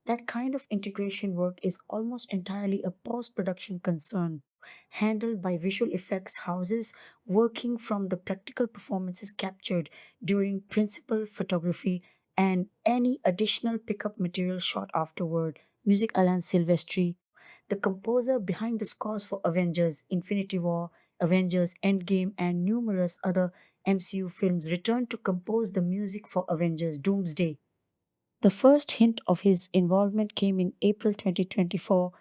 That kind of integration work is almost entirely a post production concern, handled by visual effects houses working from the practical performances captured during principal photography and any additional pickup material shot afterward. Music Alan Silvestri, the composer behind the scores for Avengers, Infinity War, Avengers Endgame, and numerous other MCU films, returned to compose the music for Avengers Doomsday. The first hint of his involvement came in April 2024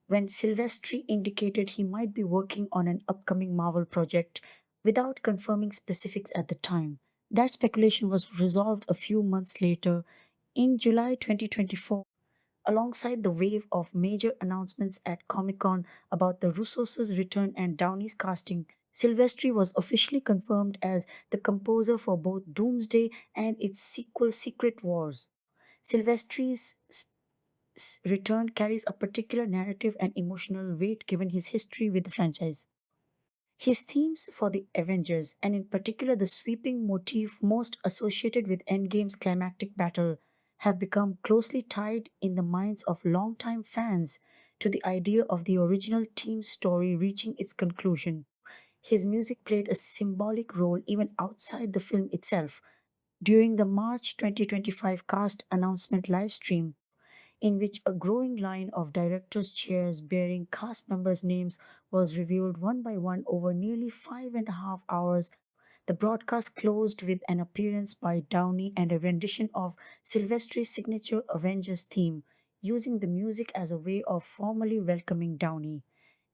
when Silvestri indicated he might be working on an upcoming Marvel project without confirming specifics at the time. That speculation was resolved a few months later in July 2024. Alongside the wave of major announcements at Comic Con about the Russos' return and Downey's casting, Silvestri was officially confirmed as the composer for both Doomsday and its sequel Secret Wars. Silvestri's return carries a particular narrative and emotional weight given his history with the franchise. His themes for the Avengers, and in particular the sweeping motif most associated with Endgame's climactic battle, have become closely tied in the minds of longtime fans to the idea of the original team's story reaching its conclusion. His music played a symbolic role even outside the film itself. During the March 2025 cast announcement livestream, in which a growing line of directors' chairs bearing cast members' names was revealed one by one over nearly 5.5 hours. The broadcast closed with an appearance by Downey and a rendition of Sylvester's signature Avengers theme, using the music as a way of formally welcoming Downey,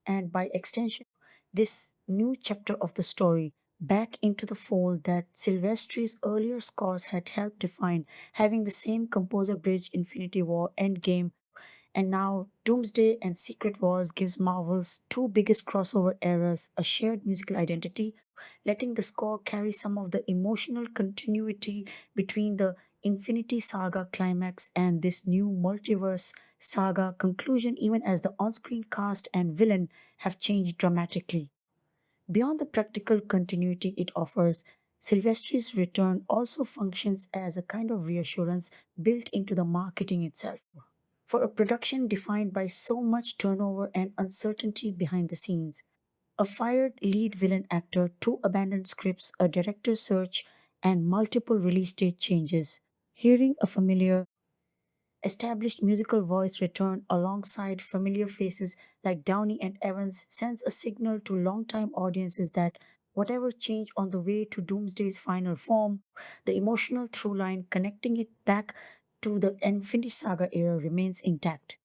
and by extension, this new chapter of the story back into the fold that Sylvester's earlier scores had helped define, having the same composer bridge Infinity War Endgame, and now Doomsday and Secret Wars gives Marvel's two biggest crossover eras a shared musical identity, letting the score carry some of the emotional continuity between the Infinity Saga climax and this new multiverse saga conclusion, even as the on screen cast and villain have changed dramatically. Beyond the practical continuity it offers, Sylvester's return also functions as a kind of reassurance built into the marketing itself. For a production defined by so much turnover and uncertainty behind the scenes, a fired lead villain actor, two abandoned scripts, a director search, and multiple release date changes, hearing a familiar established musical voice return alongside familiar faces like Downey and Evans sends a signal to longtime audiences that whatever changed on the way to Doomsday's final form, the emotional through line connecting it back to the Infinity Saga era remains intact.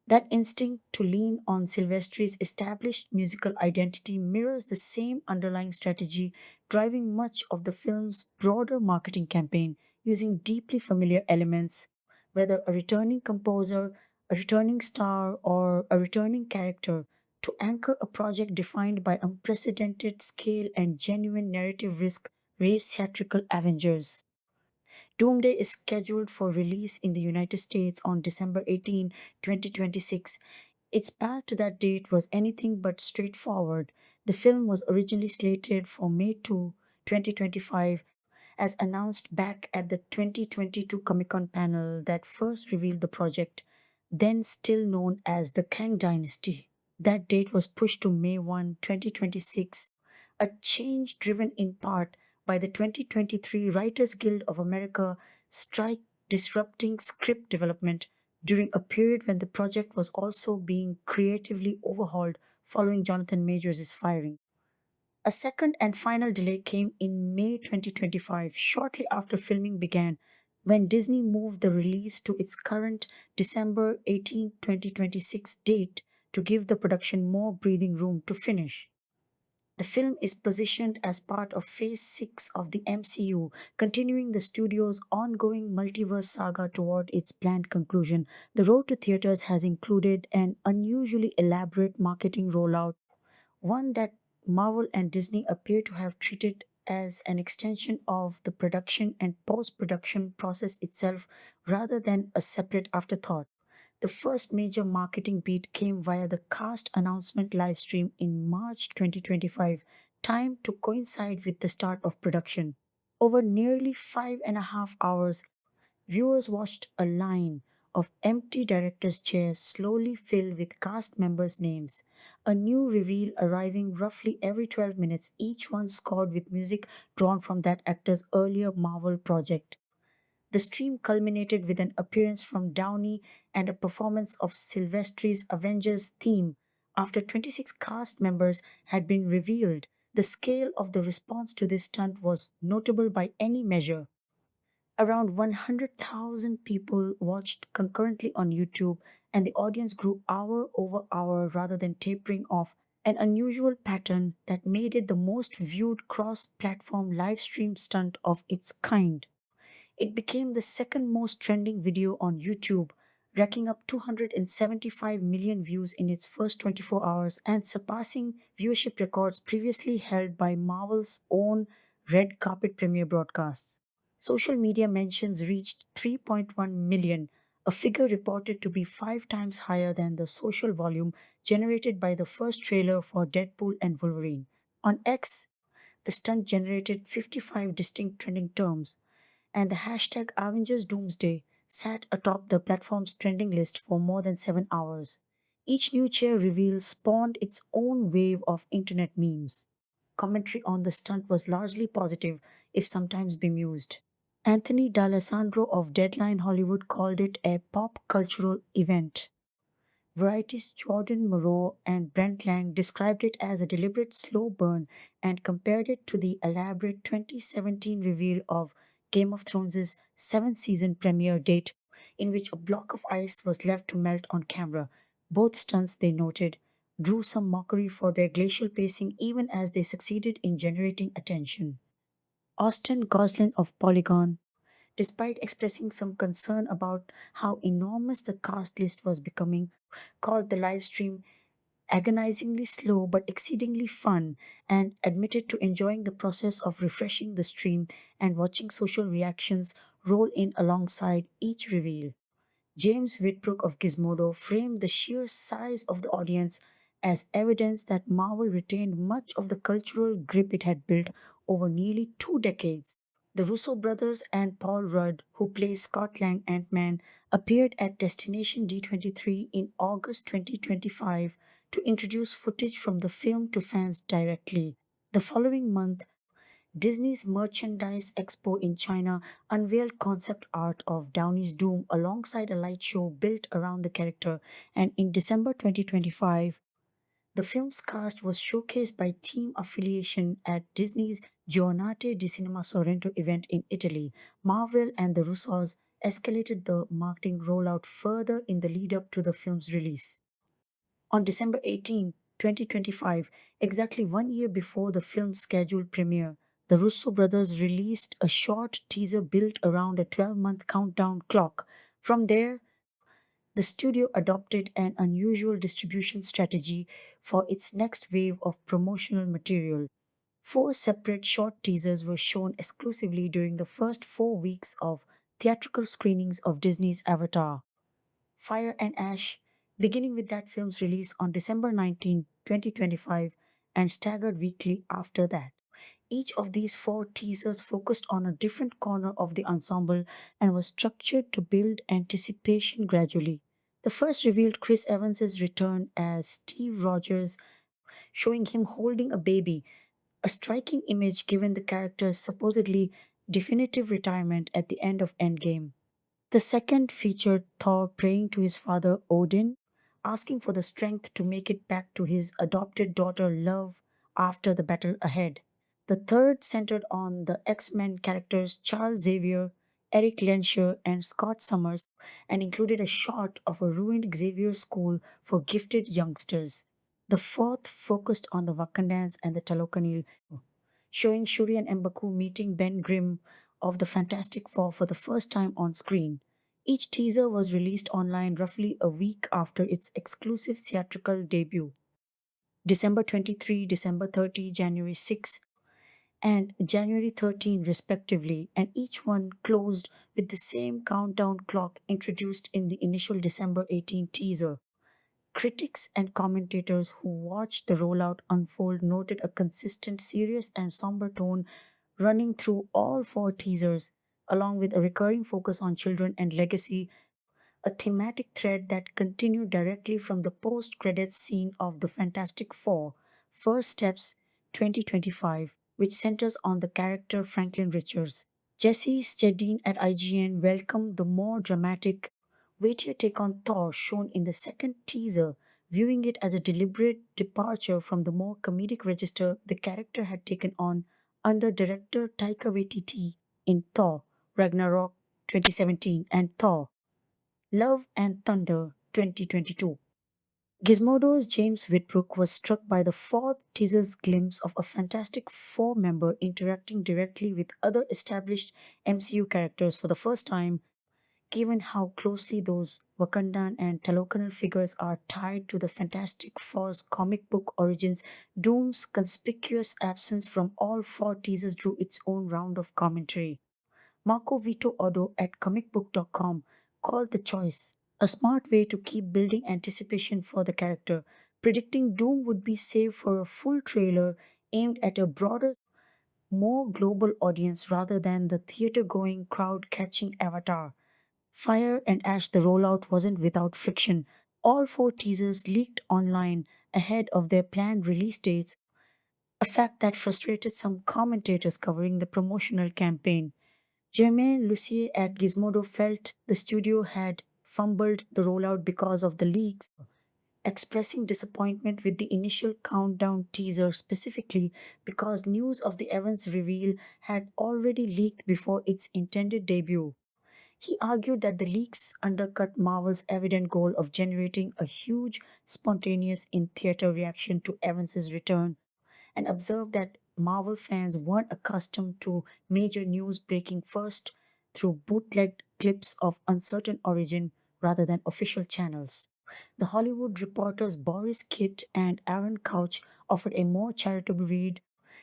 That instinct to lean on Silvestri's established musical identity mirrors the same underlying strategy driving much of the film's broader marketing campaign, using deeply familiar elements, whether a returning composer, a returning star, or a returning character, to anchor a project defined by unprecedented scale and genuine narrative risk race theatrical Avengers. Doomsday is scheduled for release in the United States on December 18, 2026. Its path to that date was anything but straightforward. The film was originally slated for May 2, 2025, as announced back at the 2022 Comic Con panel that first revealed the project, then still known as the Kang Dynasty. That date was pushed to May 1, 2026, a change driven in part by the 2023 Writers Guild of America strike disrupting script development during a period when the project was also being creatively overhauled following Jonathan Majors' firing. A second and final delay came in May 2025, shortly after filming began, when Disney moved the release to its current December 18, 2026 date to give the production more breathing room to finish. The film is positioned as part of Phase 6 of the MCU, continuing the studio's ongoing multiverse saga toward its planned conclusion. The road to theaters has included an unusually elaborate marketing rollout, one that Marvel and Disney appear to have treated as an extension of the production and post production process itself rather than a separate afterthought. The first major marketing beat came via the cast announcement livestream in March 2025, timed to coincide with the start of production. Over nearly 5.5 hours, viewers watched a line of empty directors' chairs slowly fill with cast members' names, a new reveal arriving roughly every 12 minutes, each one scored with music drawn from that actor's earlier Marvel project. The stream culminated with an appearance from Downey and a performance of Sylvester's Avengers theme. After 26 cast members had been revealed, the scale of the response to this stunt was notable by any measure. Around 100,000 people watched concurrently on YouTube, and the audience grew hour over hour rather than tapering off, an unusual pattern that made it the most viewed cross platform live stream stunt of its kind. It became the second most trending video on YouTube, racking up 275 million views in its first 24 hours and surpassing viewership records previously held by Marvel's own red carpet premiere broadcasts. Social media mentions reached 3.1 million, a figure reported to be 5 times higher than the social volume generated by the first trailer for Deadpool and Wolverine. On X, the stunt generated 55 distinct trending terms, and the hashtag Avengers Doomsday sat atop the platform's trending list for more than 7 hours. Each new chair reveal spawned its own wave of internet memes. Commentary on the stunt was largely positive, if sometimes bemused. Anthony D'Alessandro of Deadline Hollywood called it a pop cultural event. Variety's Jordan Moreau and Brent Lang described it as a deliberate slow burn and compared it to the elaborate 2017 reveal of Game of Thrones' seventh season premiere date, in which a block of ice was left to melt on camera. Both stunts, they noted, drew some mockery for their glacial pacing even as they succeeded in generating attention. Austin Goslin of Polygon, despite expressing some concern about how enormous the cast list was becoming, called the live stream agonizingly slow but exceedingly fun and admitted to enjoying the process of refreshing the stream and watching social reactions roll in alongside each reveal. James Whitbrook of Gizmodo framed the sheer size of the audience as evidence that Marvel retained much of the cultural grip it had built over nearly 2 decades. The Russo brothers and Paul Rudd, who plays Scott Lang Ant-Man, appeared at Destination D23 in August 2025 to introduce footage from the film to fans directly. The following month, Disney's Merchandise Expo in China unveiled concept art of Downey's Doom alongside a light show built around the character, and in December 2025, the film's cast was showcased by team affiliation at Disney's Giornate di Cinema Sorrento event in Italy. Marvel and the Russos escalated the marketing rollout further in the lead up to the film's release. On December 18, 2025, exactly 1 year before the film's scheduled premiere, the Russo brothers released a short teaser built around a 12-month countdown clock. From there, the studio adopted an unusual distribution strategy for its next wave of promotional material. 4 separate short teasers were shown exclusively during the first 4 weeks of theatrical screenings of Disney's Avatar, Fire and Ash, beginning with that film's release on December 19, 2025, and staggered weekly after that. Each of these 4 teasers focused on a different corner of the ensemble and was structured to build anticipation gradually. The first revealed Chris Evans' return as Steve Rogers, showing him holding a baby, a striking image given the character's supposedly definitive retirement at the end of Endgame. The second featured Thor praying to his father Odin, asking for the strength to make it back to his adopted daughter Love after the battle ahead. The third centered on the X-Men characters Charles Xavier, Eric Lensher, and Scott Summers, and included a shot of a ruined Xavier school for gifted youngsters. The fourth focused on the Wakandans and the Talokanil, showing Shuri and M'Baku meeting Ben Grimm of the Fantastic Four for the first time on screen. Each teaser was released online roughly a week after its exclusive theatrical debut. December 23, December 30, January 6, and January 13, respectively, and each one closed with the same countdown clock introduced in the initial December 18 teaser. Critics and commentators who watched the rollout unfold noted a consistent, serious, and somber tone running through all 4 teasers, along with a recurring focus on children and legacy, a thematic thread that continued directly from the post credits scene of The Fantastic Four, First Steps 2025, which centers on the character Franklin Richards. Jesse Stedin at IGN welcomed the more dramatic, weightier take on Thor shown in the second teaser, viewing it as a deliberate departure from the more comedic register the character had taken on under director Taika Waititi in Thor Ragnarok 2017 and Thor Love and Thunder 2022. Gizmodo's James Whitbrook was struck by the fourth teaser's glimpse of a Fantastic Four member interacting directly with other established MCU characters for the first time, given how closely those Wakandan and Talokanal figures are tied to the Fantastic Four's comic book origins. Doom's conspicuous absence from all 4 teasers drew its own round of commentary. Marco Vito Odo at comicbook.com called the choice, a smart way to keep building anticipation for the character, predicting Doom would be saved for a full trailer aimed at a broader, more global audience rather than the theater going crowd catching avatar. Fire and Ash the rollout wasn't without friction. All four teasers leaked online ahead of their planned release dates, a fact that frustrated some commentators covering the promotional campaign. Germain Lucier at Gizmodo felt the studio had fumbled the rollout because of the leaks, expressing disappointment with the initial countdown teaser specifically because news of the Evans reveal had already leaked before its intended debut. He argued that the leaks undercut Marvel's evident goal of generating a huge, spontaneous in theater reaction to Evans's return, and observed that Marvel fans weren't accustomed to major news breaking first through bootlegged clips of uncertain origin rather than official channels. The Hollywood Reporter's Boris Kitt and Aaron Couch offered a more charitable read,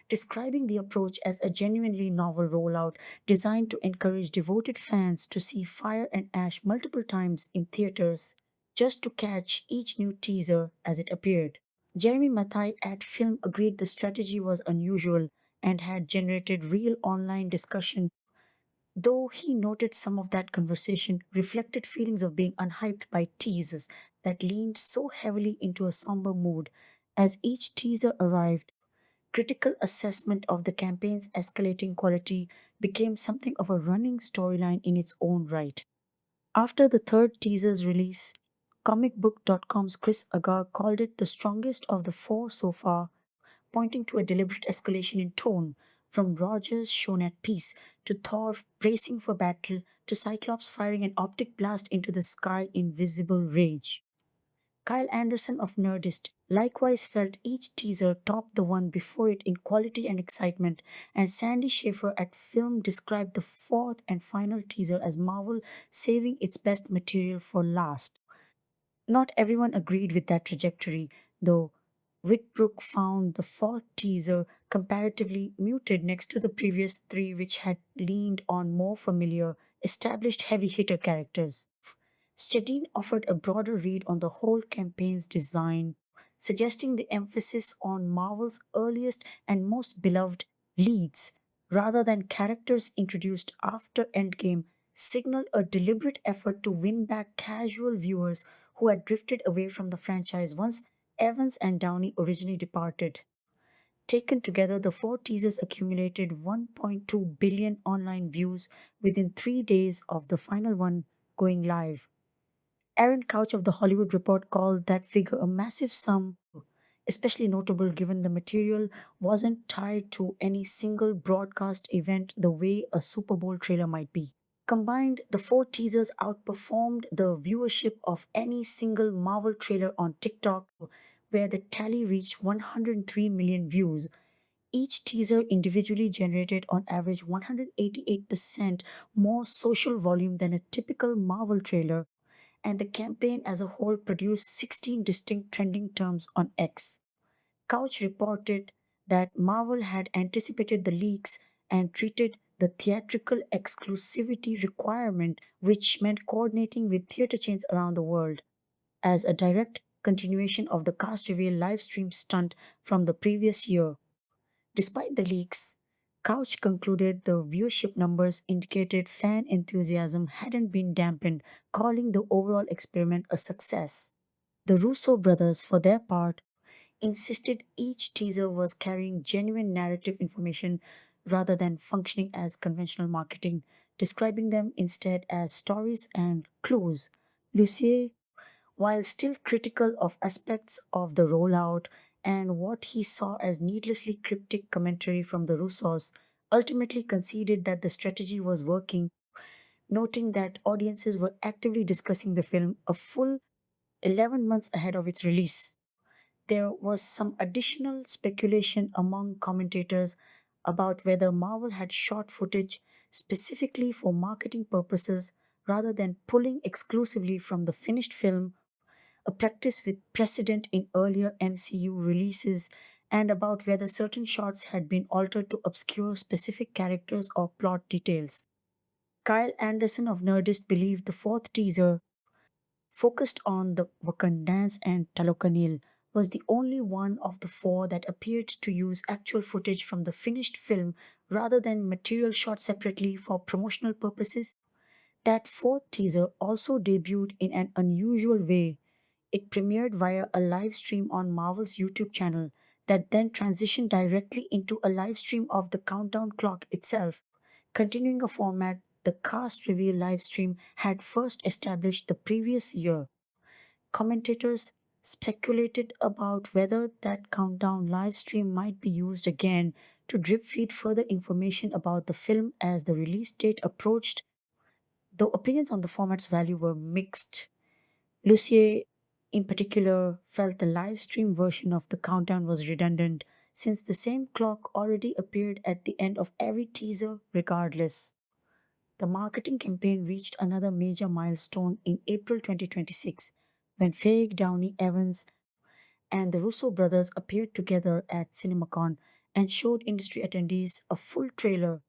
describing the approach as a genuinely novel rollout designed to encourage devoted fans to see Fire and Ash multiple times in theaters just to catch each new teaser as it appeared. Jeremy Mathai at Film agreed the strategy was unusual and had generated real online discussion, though he noted some of that conversation reflected feelings of being unhyped by teasers that leaned so heavily into a somber mood. As each teaser arrived, critical assessment of the campaign's escalating quality became something of a running storyline in its own right. After the third teaser's release, comicbook.com's Chris Agar called it the strongest of the four so far, pointing to a deliberate escalation in tone, from Rogers shown at peace to Thor bracing for battle to Cyclops firing an optic blast into the sky in visible rage. Kyle Anderson of Nerdist likewise felt each teaser topped the one before it in quality and excitement, and Sandy Schaefer at Film described the fourth and final teaser as Marvel saving its best material for last. Not everyone agreed with that trajectory, though. Whitbrook found the fourth teaser comparatively muted next to the previous three, which had leaned on more familiar, established heavy hitter characters. Stedin offered a broader read on the whole campaign's design, suggesting the emphasis on Marvel's earliest and most beloved leads rather than characters introduced after Endgame signaled a deliberate effort to win back casual viewers who had drifted away from the franchise once Evans and Downey originally departed. Taken together, the four teasers accumulated 1.2 billion online views within 3 days of the final one going live. Aaron Couch of The Hollywood Report called that figure a massive sum, especially notable given the material wasn't tied to any single broadcast event the way a Super Bowl trailer might be. Combined, the four teasers outperformed the viewership of any single Marvel trailer on TikTok, where the tally reached 103 million views. Each teaser individually generated on average 188% more social volume than a typical Marvel trailer, and the campaign as a whole produced 16 distinct trending terms on X. Couch reported that Marvel had anticipated the leaks and treated the theatrical exclusivity requirement, which meant coordinating with theater chains around the world, as a direct continuation of the cast reveal live stream stunt from the previous year. Despite the leaks, Couch concluded the viewership numbers indicated fan enthusiasm hadn't been dampened, calling the overall experiment a success. The Russo brothers, for their part, insisted each teaser was carrying genuine narrative information rather than functioning as conventional marketing, describing them instead as stories and clues. Lucier, while still critical of aspects of the rollout and what he saw as needlessly cryptic commentary from the Russos, ultimately conceded that the strategy was working, noting that audiences were actively discussing the film a full 11 months ahead of its release. There was some additional speculation among commentators about whether Marvel had shot footage specifically for marketing purposes rather than pulling exclusively from the finished film, a practice with precedent in earlier MCU releases, and about whether certain shots had been altered to obscure specific characters or plot details. Kyle Anderson of Nerdist believed the fourth teaser, focused on the Wakandans and Talokanil, was the only one of the four that appeared to use actual footage from the finished film rather than material shot separately for promotional purposes. That fourth teaser also debuted in an unusual way. It premiered via a live stream on Marvel's YouTube channel that then transitioned directly into a live stream of the countdown clock itself, continuing a format the cast reveal live stream had first established the previous year. Commentators speculated about whether that countdown live stream might be used again to drip feed further information about the film as the release date approached, though opinions on the format's value were mixed. Lucier, in particular, felt the live stream version of the countdown was redundant since the same clock already appeared at the end of every teaser, regardless. The marketing campaign reached another major milestone in April 2026 when Faye Downey Evans and the Russo brothers appeared together at CinemaCon and showed industry attendees a full trailer,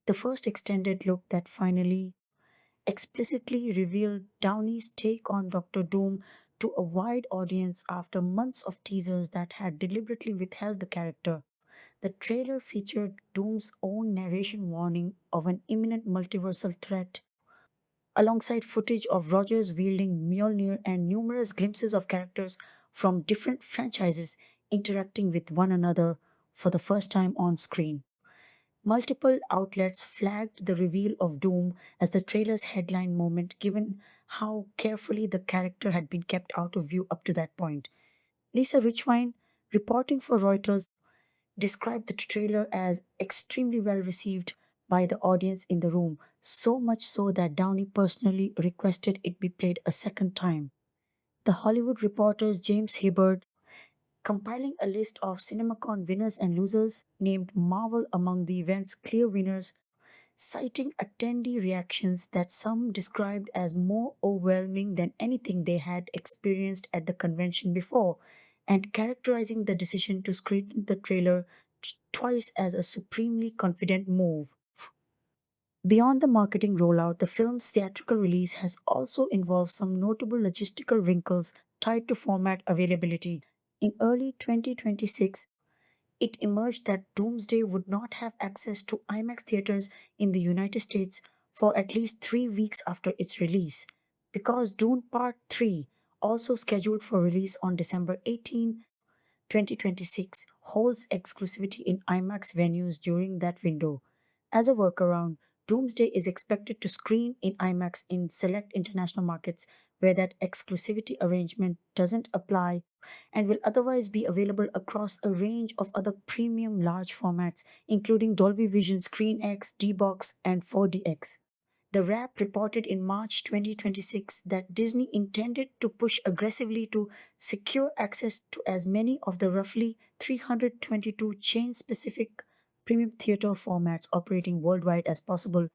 the first extended look that finally explicitly revealed Downey's take on Doctor Doom to a wide audience after months of teasers that had deliberately withheld the character. The trailer featured Doom's own narration warning of an imminent multiversal threat, alongside footage of Rogers wielding Mjolnir and numerous glimpses of characters from different franchises interacting with one another for the first time on screen. Multiple outlets flagged the reveal of Doom as the trailer's headline moment, given how carefully the character had been kept out of view up to that point. Lisa Richwine, reporting for Reuters, described the trailer as extremely well received by the audience in the room, so much so that Downey personally requested it be played a second time. The Hollywood Reporter's James Hibbard, compiling a list of CinemaCon winners and losers, named Marvel among the event's clear winners, citing attendee reactions that some described as more overwhelming than anything they had experienced at the convention before, and characterizing the decision to screen the trailer twice as a supremely confident move. Beyond the marketing rollout, the film's theatrical release has also involved some notable logistical wrinkles tied to format availability. In early 2026, it emerged that Doomsday would not have access to IMAX theaters in the United States for at least 3 weeks after its release, because Dune Part 3, also scheduled for release on December 18, 2026, holds exclusivity in IMAX venues during that window. As a workaround, Doomsday is expected to screen in IMAX in select international markets where that exclusivity arrangement doesn't apply and will otherwise be available across a range of other premium large formats, including Dolby Vision Screen X, D-Box, and 4DX. The Wrap reported in March 2026 that Disney intended to push aggressively to secure access to as many of the roughly 322 chain specific premium theater formats operating worldwide as possible,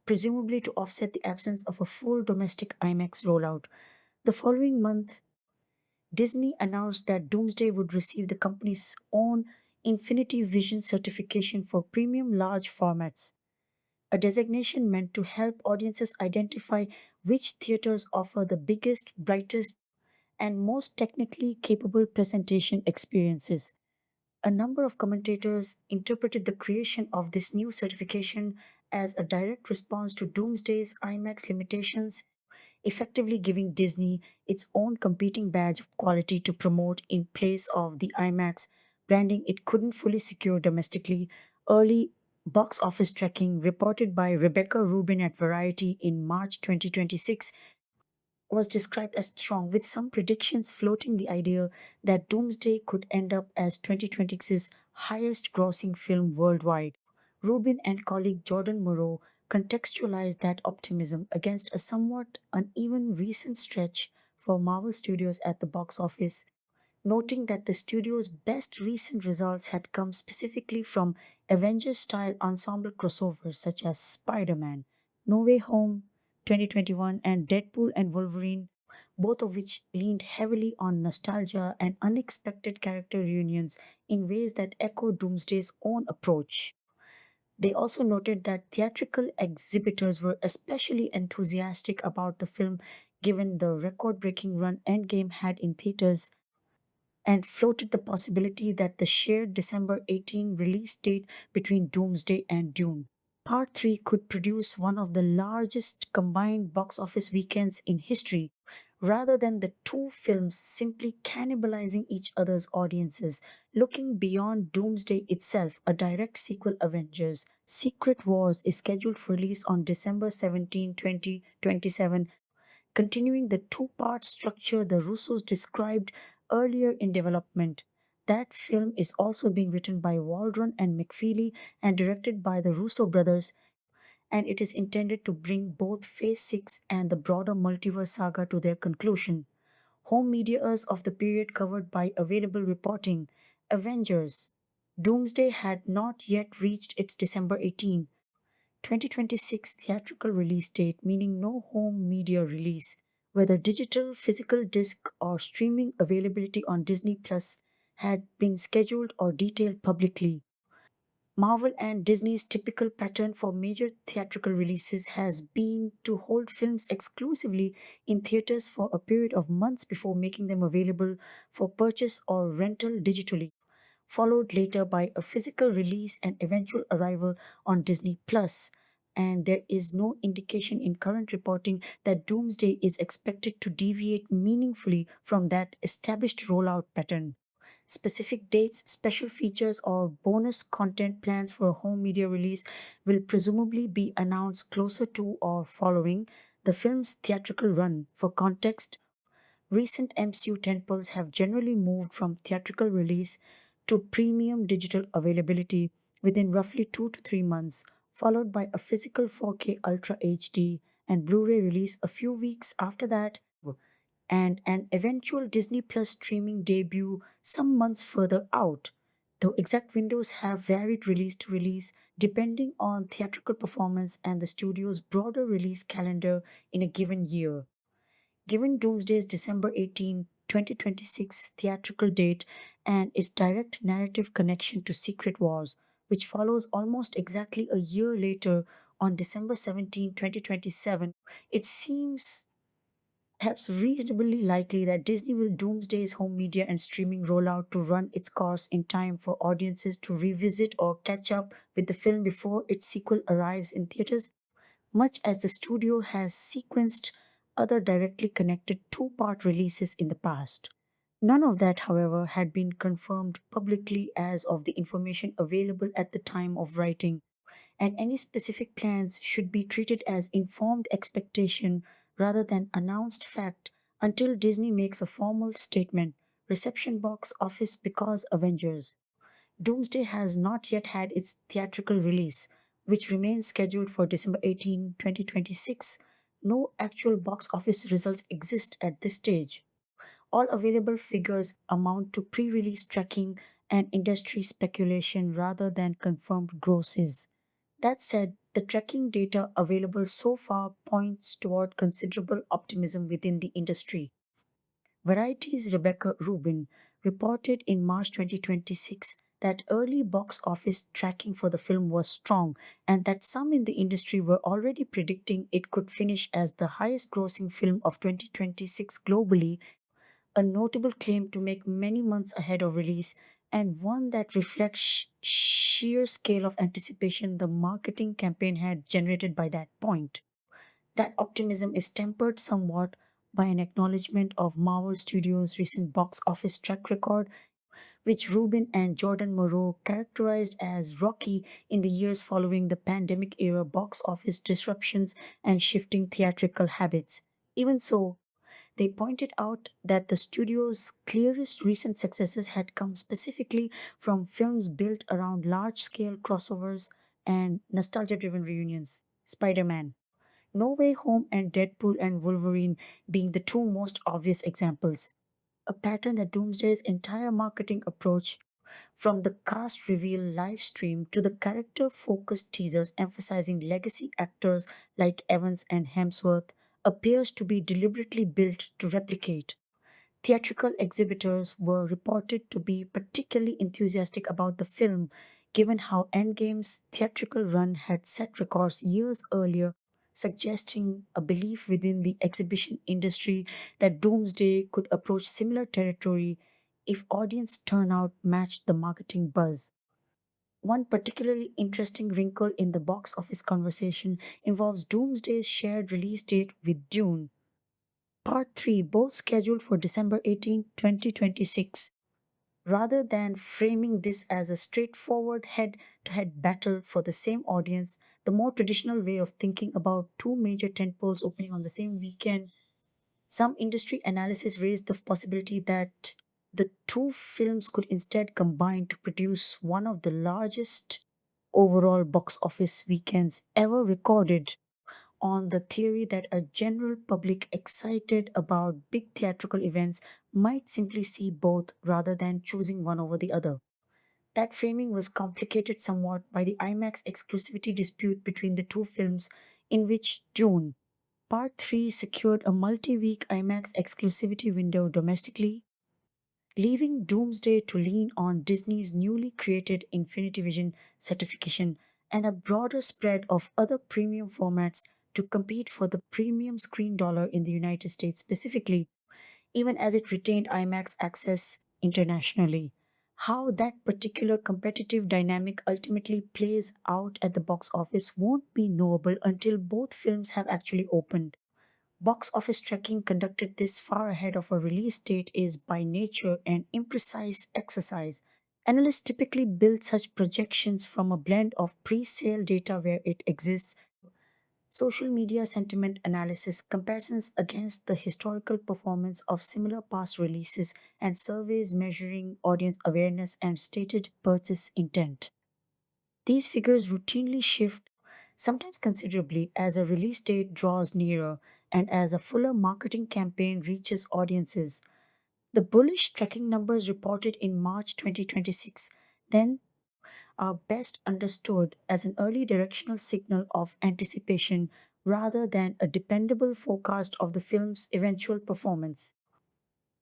presumably to offset the absence of a full domestic IMAX rollout. The following month, Disney announced that Doomsday would receive the company's own Infinity Vision certification for premium large formats, a designation meant to help audiences identify which theaters offer the biggest, brightest, and most technically capable presentation experiences. A number of commentators interpreted the creation of this new certification as a direct response to Doomsday's IMAX limitations, effectively giving Disney its own competing badge of quality to promote in place of the IMAX branding it couldn't fully secure domestically. Early box office tracking reported by Rebecca Rubin at Variety in March 2026 was described as strong, with some predictions floating the idea that Doomsday could end up as 2026's highest grossing film worldwide. Rubin and colleague Jordan Moreau contextualized that optimism against a somewhat uneven recent stretch for Marvel Studios at the box office, noting that the studio's best recent results had come specifically from Avengers style ensemble crossovers such as Spider Man, No Way Home 2021, and Deadpool and Wolverine, both of which leaned heavily on nostalgia and unexpected character reunions in ways that echo Doomsday's own approach. They also noted that theatrical exhibitors were especially enthusiastic about the film given the record breaking run Endgame had in theaters, and floated the possibility that the shared December 18 release date between Doomsday and Dune Part 3 could produce one of the largest combined box office weekends in history, rather than the two films simply cannibalizing each other's audiences. Looking beyond Doomsday itself, a direct sequel, Avengers Secret Wars, is scheduled for release on December 17, 2027, continuing the two-part structure the Russos described earlier in development. That film is also being written by Waldron and McFeely and directed by the Russo brothers, and it is intended to bring both Phase 6 and the broader multiverse saga to their conclusion. Home medias of the period covered by available reporting: Avengers Doomsday had not yet reached its December 18, 2026 theatrical release date, meaning no home media release, whether digital, physical disc, or streaming availability on Disney Plus, had been scheduled or detailed publicly. Marvel and Disney's typical pattern for major theatrical releases has been to hold films exclusively in theaters for a period of months before making them available for purchase or rental digitally, followed later by a physical release and eventual arrival on Disney Plus. And there is no indication in current reporting that Doomsday is expected to deviate meaningfully from that established rollout pattern. Specific dates, special features, or bonus content plans for a home media release will presumably be announced closer to or following the film's theatrical run. For context, recent MCU tentpoles have generally moved from theatrical release to premium digital availability within roughly 2 to 3 months, followed by a physical 4K Ultra HD and Blu ray release a few weeks after that, and an eventual Disney Plus streaming debut some months further out, though exact windows have varied release to release depending on theatrical performance and the studio's broader release calendar in a given year. Given Doomsday's December 18, 2026 theatrical date and its direct narrative connection to Secret Wars, which follows almost exactly a year later on December 17, 2027, it seems perhaps reasonably likely that Disney will Doomsday's home media and streaming rollout to run its course in time for audiences to revisit or catch up with the film before its sequel arrives in theaters, much as the studio has sequenced other directly connected two-part releases in the past. None of that, however, had been confirmed publicly as of the information available at the time of writing, and any specific plans should be treated as informed expectation rather than announced fact until Disney makes a formal statement. Reception box office because Avengers Doomsday has not yet had its theatrical release, which remains scheduled for December 18, 2026. No actual box office results exist at this stage. All available figures amount to pre release tracking and industry speculation rather than confirmed grosses. That said, the tracking data available so far points toward considerable optimism within the industry. Variety's Rebecca Rubin reported in March 2026 that early box office tracking for the film was strong and that some in the industry were already predicting it could finish as the highest grossing film of 2026 globally, a notable claim to make many months ahead of release and one that reflects sheer scale of anticipation the marketing campaign had generated by that point. That optimism is tempered somewhat by an acknowledgement of Marvel Studios' recent box office track record, which Rubin and Jordan Moreau characterized as rocky in the years following the pandemic era box office disruptions and shifting theatrical habits. Even so, they pointed out that the studio's clearest recent successes had come specifically from films built around large scale crossovers and nostalgia driven reunions. Spider Man, No Way Home, and Deadpool and Wolverine being the two most obvious examples. A pattern that Doomsday's entire marketing approach, from the cast reveal live stream to the character focused teasers emphasizing legacy actors like Evans and Hemsworth, appears to be deliberately built to replicate. Theatrical exhibitors were reported to be particularly enthusiastic about the film, given how Endgame's theatrical run had set records years earlier, suggesting a belief within the exhibition industry that Doomsday could approach similar territory if audience turnout matched the marketing buzz. One particularly interesting wrinkle in the box office conversation involves Doomsday's shared release date with Dune, Part 3, both scheduled for December 18, 2026. Rather than framing this as a straightforward head to head battle for the same audience, the more traditional way of thinking about two major tentpoles opening on the same weekend, some industry analysis raised the possibility that the two films could instead combine to produce one of the largest overall box office weekends ever recorded, on the theory that a general public excited about big theatrical events might simply see both rather than choosing one over the other. That framing was complicated somewhat by the IMAX exclusivity dispute between the two films, in which Dune Part 3 secured a multi week IMAX exclusivity window domestically, leaving Doomsday to lean on Disney's newly created Infinity Vision certification and a broader spread of other premium formats to compete for the premium screen dollar in the United States specifically, even as it retained IMAX access internationally. How that particular competitive dynamic ultimately plays out at the box office won't be knowable until both films have actually opened. Box office tracking conducted this far ahead of a release date is by nature an imprecise exercise. Analysts typically build such projections from a blend of pre sale data where it exists, social media sentiment analysis, comparisons against the historical performance of similar past releases, and surveys measuring audience awareness and stated purchase intent. These figures routinely shift, sometimes considerably, as a release date draws nearer and as a fuller marketing campaign reaches audiences. The bullish tracking numbers reported in March 2026 then are best understood as an early directional signal of anticipation rather than a dependable forecast of the film's eventual performance.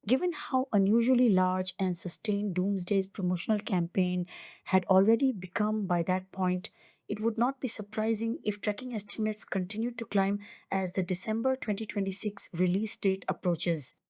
Given how unusually large and sustained Doomsday's promotional campaign had already become by that point, it would not be surprising if tracking estimates continued to climb as the December 2026 release date approaches.